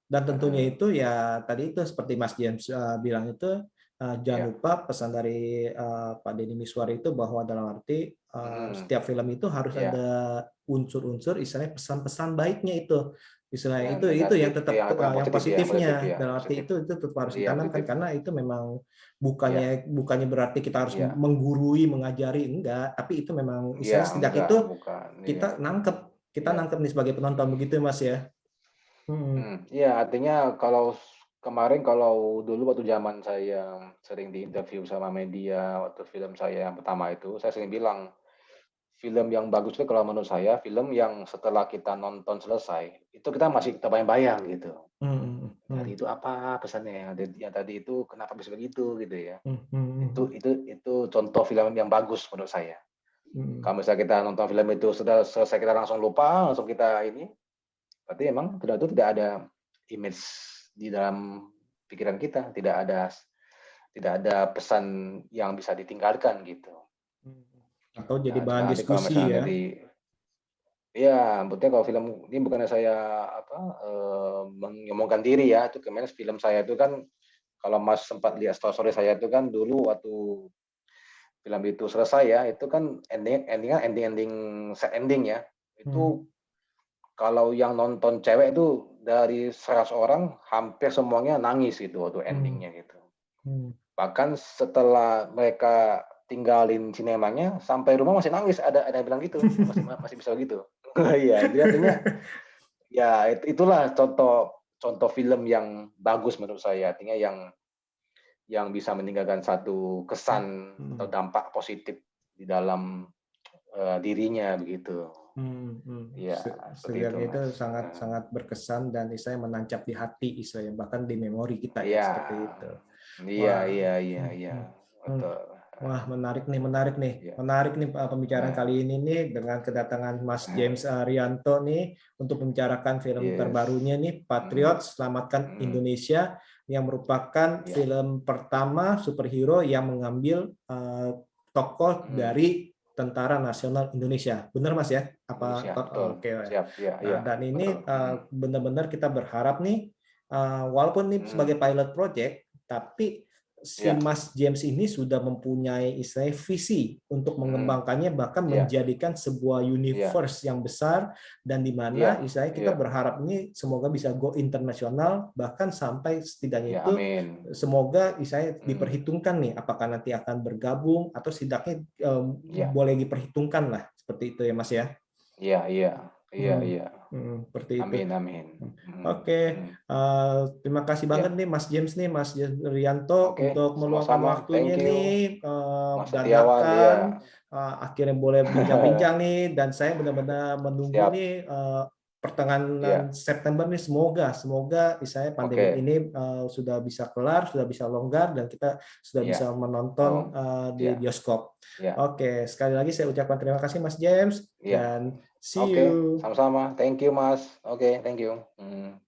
Speaker 1: Dan tentunya
Speaker 2: Heeh,
Speaker 1: itu ya tadi itu seperti Mas James bilang itu, jangan
Speaker 2: iya.
Speaker 1: lupa pesan dari Pak Deddy Miswar itu bahwa dalam arti
Speaker 2: Mhm,
Speaker 1: setiap film itu harus
Speaker 2: iya.
Speaker 1: ada unsur-unsur istilahnya pesan-pesan baiknya itu. Istilahnya
Speaker 2: Ya
Speaker 1: itu yang
Speaker 2: negatif,
Speaker 1: tetap
Speaker 2: yang
Speaker 1: yang
Speaker 2: positif ya, positif
Speaker 1: positifnya.
Speaker 2: ya,
Speaker 1: Dalam arti
Speaker 2: positif.
Speaker 1: itu tetap harus
Speaker 2: Iya,
Speaker 1: ditanamkan
Speaker 2: positif.
Speaker 1: karena itu memang
Speaker 2: Iya,
Speaker 1: bukannya berarti kita harus
Speaker 2: iya.
Speaker 1: menggurui, mengajari, enggak, tapi itu memang
Speaker 2: Iya,
Speaker 1: istilahnya sejak
Speaker 2: enggak,
Speaker 1: itu
Speaker 2: bukan. Iya,
Speaker 1: kita
Speaker 2: iya.
Speaker 1: nangkep nih sebagai penonton begitu ya, Mas ya. Hmm.
Speaker 2: Iya, artinya kemarin kalau dulu waktu zaman saya sering diinterview sama media, waktu film saya yang pertama itu, saya sering bilang, film yang bagus itu kalau menurut saya, film yang setelah kita nonton selesai, itu kita masih terbayang-bayang gitu.
Speaker 1: Hmm.
Speaker 2: Tadi
Speaker 1: Hmm.
Speaker 2: itu apa pesannya, yang tadi itu kenapa bisa begitu gitu ya.
Speaker 1: Hmm. Hmm.
Speaker 2: Itu contoh film yang bagus menurut saya.
Speaker 1: Hmm.
Speaker 2: Kalau misalnya kita nonton film itu sudah selesai kita langsung lupa, langsung kita ini, berarti emang itu tidak ada image di dalam pikiran kita, tidak ada pesan yang bisa ditinggalkan gitu.
Speaker 1: Hmm. Atau jadi
Speaker 2: Nah,
Speaker 1: bahan
Speaker 2: cuma nanti kalau
Speaker 1: diskusi
Speaker 2: misalnya
Speaker 1: ya.
Speaker 2: ya, buktinya kalau film ini bukannya saya apa, menyombongkan diri ya, itu kemarin film saya itu kan kalau Mas sempat lihat story saya itu kan dulu waktu film itu selesai ya, itu kan ending-ending sad ending ya.
Speaker 1: Hmm.
Speaker 2: Itu kalau yang nonton cewek itu dari 100 orang hampir semuanya nangis gitu waktu
Speaker 1: Hmm.
Speaker 2: endingnya gitu.
Speaker 1: Hmm.
Speaker 2: Bahkan setelah mereka tinggalin sinemanya, sampai rumah masih nangis, ada yang bilang gitu, masih bisa begitu. Iya, jadi artinya ya itulah contoh contoh film yang bagus menurut saya, artinya yang bisa meninggalkan satu kesan atau
Speaker 1: Hmm.
Speaker 2: dampak positif di dalam, dirinya begitu. Iya, seperti itu
Speaker 1: Setidaknya itu
Speaker 2: Mas,
Speaker 1: sangat sangat berkesan dan istilahnya menancap di hati istilahnya bahkan di memori kita ya
Speaker 2: iya,
Speaker 1: seperti itu.
Speaker 2: iya,
Speaker 1: Wah.
Speaker 2: iya, iya,
Speaker 1: Hmm.
Speaker 2: iya,
Speaker 1: Hmm. Hmm.
Speaker 2: betul,
Speaker 1: Wah, menarik nih, menarik nih.
Speaker 2: iya,
Speaker 1: Menarik nih pembicaraan
Speaker 2: nah,
Speaker 1: kali ini nih dengan kedatangan Mas James Arianto nih untuk membicarakan film
Speaker 2: yes,
Speaker 1: terbarunya nih
Speaker 2: mhm,
Speaker 1: Patriot Selamatkan
Speaker 2: mhm,
Speaker 1: Indonesia yang merupakan
Speaker 2: iya,
Speaker 1: film pertama superhero yang mengambil tokoh
Speaker 2: mhm,
Speaker 1: dari Tentara Nasional Indonesia. Benar Mas ya?
Speaker 2: Indonesia, betul,
Speaker 1: Oke.
Speaker 2: siap, iya,
Speaker 1: Nah,
Speaker 2: iya,
Speaker 1: dan
Speaker 2: betul,
Speaker 1: ini benar-benar kita berharap nih walaupun ini
Speaker 2: mhm,
Speaker 1: sebagai pilot project tapi si
Speaker 2: iya,
Speaker 1: Mas James ini sudah mempunyai istilahnya visi untuk
Speaker 2: mhm,
Speaker 1: mengembangkannya bahkan
Speaker 2: iya,
Speaker 1: menjadikan sebuah
Speaker 2: iya,
Speaker 1: universe yang besar dan di
Speaker 2: iya,
Speaker 1: mana istilahnya kita
Speaker 2: iya,
Speaker 1: berharap ini semoga bisa go internasional bahkan sampai setidaknya
Speaker 2: iya,
Speaker 1: itu
Speaker 2: amin,
Speaker 1: semoga istilahnya
Speaker 2: mhm,
Speaker 1: diperhitungkan nih apakah nanti akan bergabung atau setidaknya
Speaker 2: iya,
Speaker 1: boleh diperhitungkan lah seperti itu ya Mas ya.
Speaker 2: iya, iya, iya,
Speaker 1: Hmm,
Speaker 2: iya,
Speaker 1: seperti itu.
Speaker 2: amin, amin, mhm,
Speaker 1: Oke,
Speaker 2: mhm,
Speaker 1: terima kasih banget
Speaker 2: iya,
Speaker 1: nih Mas James nih, Mas Rianto
Speaker 2: oke,
Speaker 1: untuk meluangkan
Speaker 2: sama-sama,
Speaker 1: waktunya
Speaker 2: thank you,
Speaker 1: nih
Speaker 2: Mas Setiawan, iya,
Speaker 1: dadakan akhirnya boleh bincang-bincang nih dan saya benar-benar menunggu
Speaker 2: siap,
Speaker 1: nih pertengahan
Speaker 2: iya,
Speaker 1: September nih semoga saya pandemi
Speaker 2: oke,
Speaker 1: ini sudah bisa kelar, sudah bisa longgar dan kita sudah
Speaker 2: iya,
Speaker 1: bisa
Speaker 2: oh,
Speaker 1: menonton di
Speaker 2: iya,
Speaker 1: bioskop.
Speaker 2: iya,
Speaker 1: Oke, sekali lagi saya ucapkan terima kasih Mas James
Speaker 2: iya,
Speaker 1: dan see
Speaker 2: oke,
Speaker 1: you.
Speaker 2: sama-sama, thank you Mas, oke, thank you, mhm.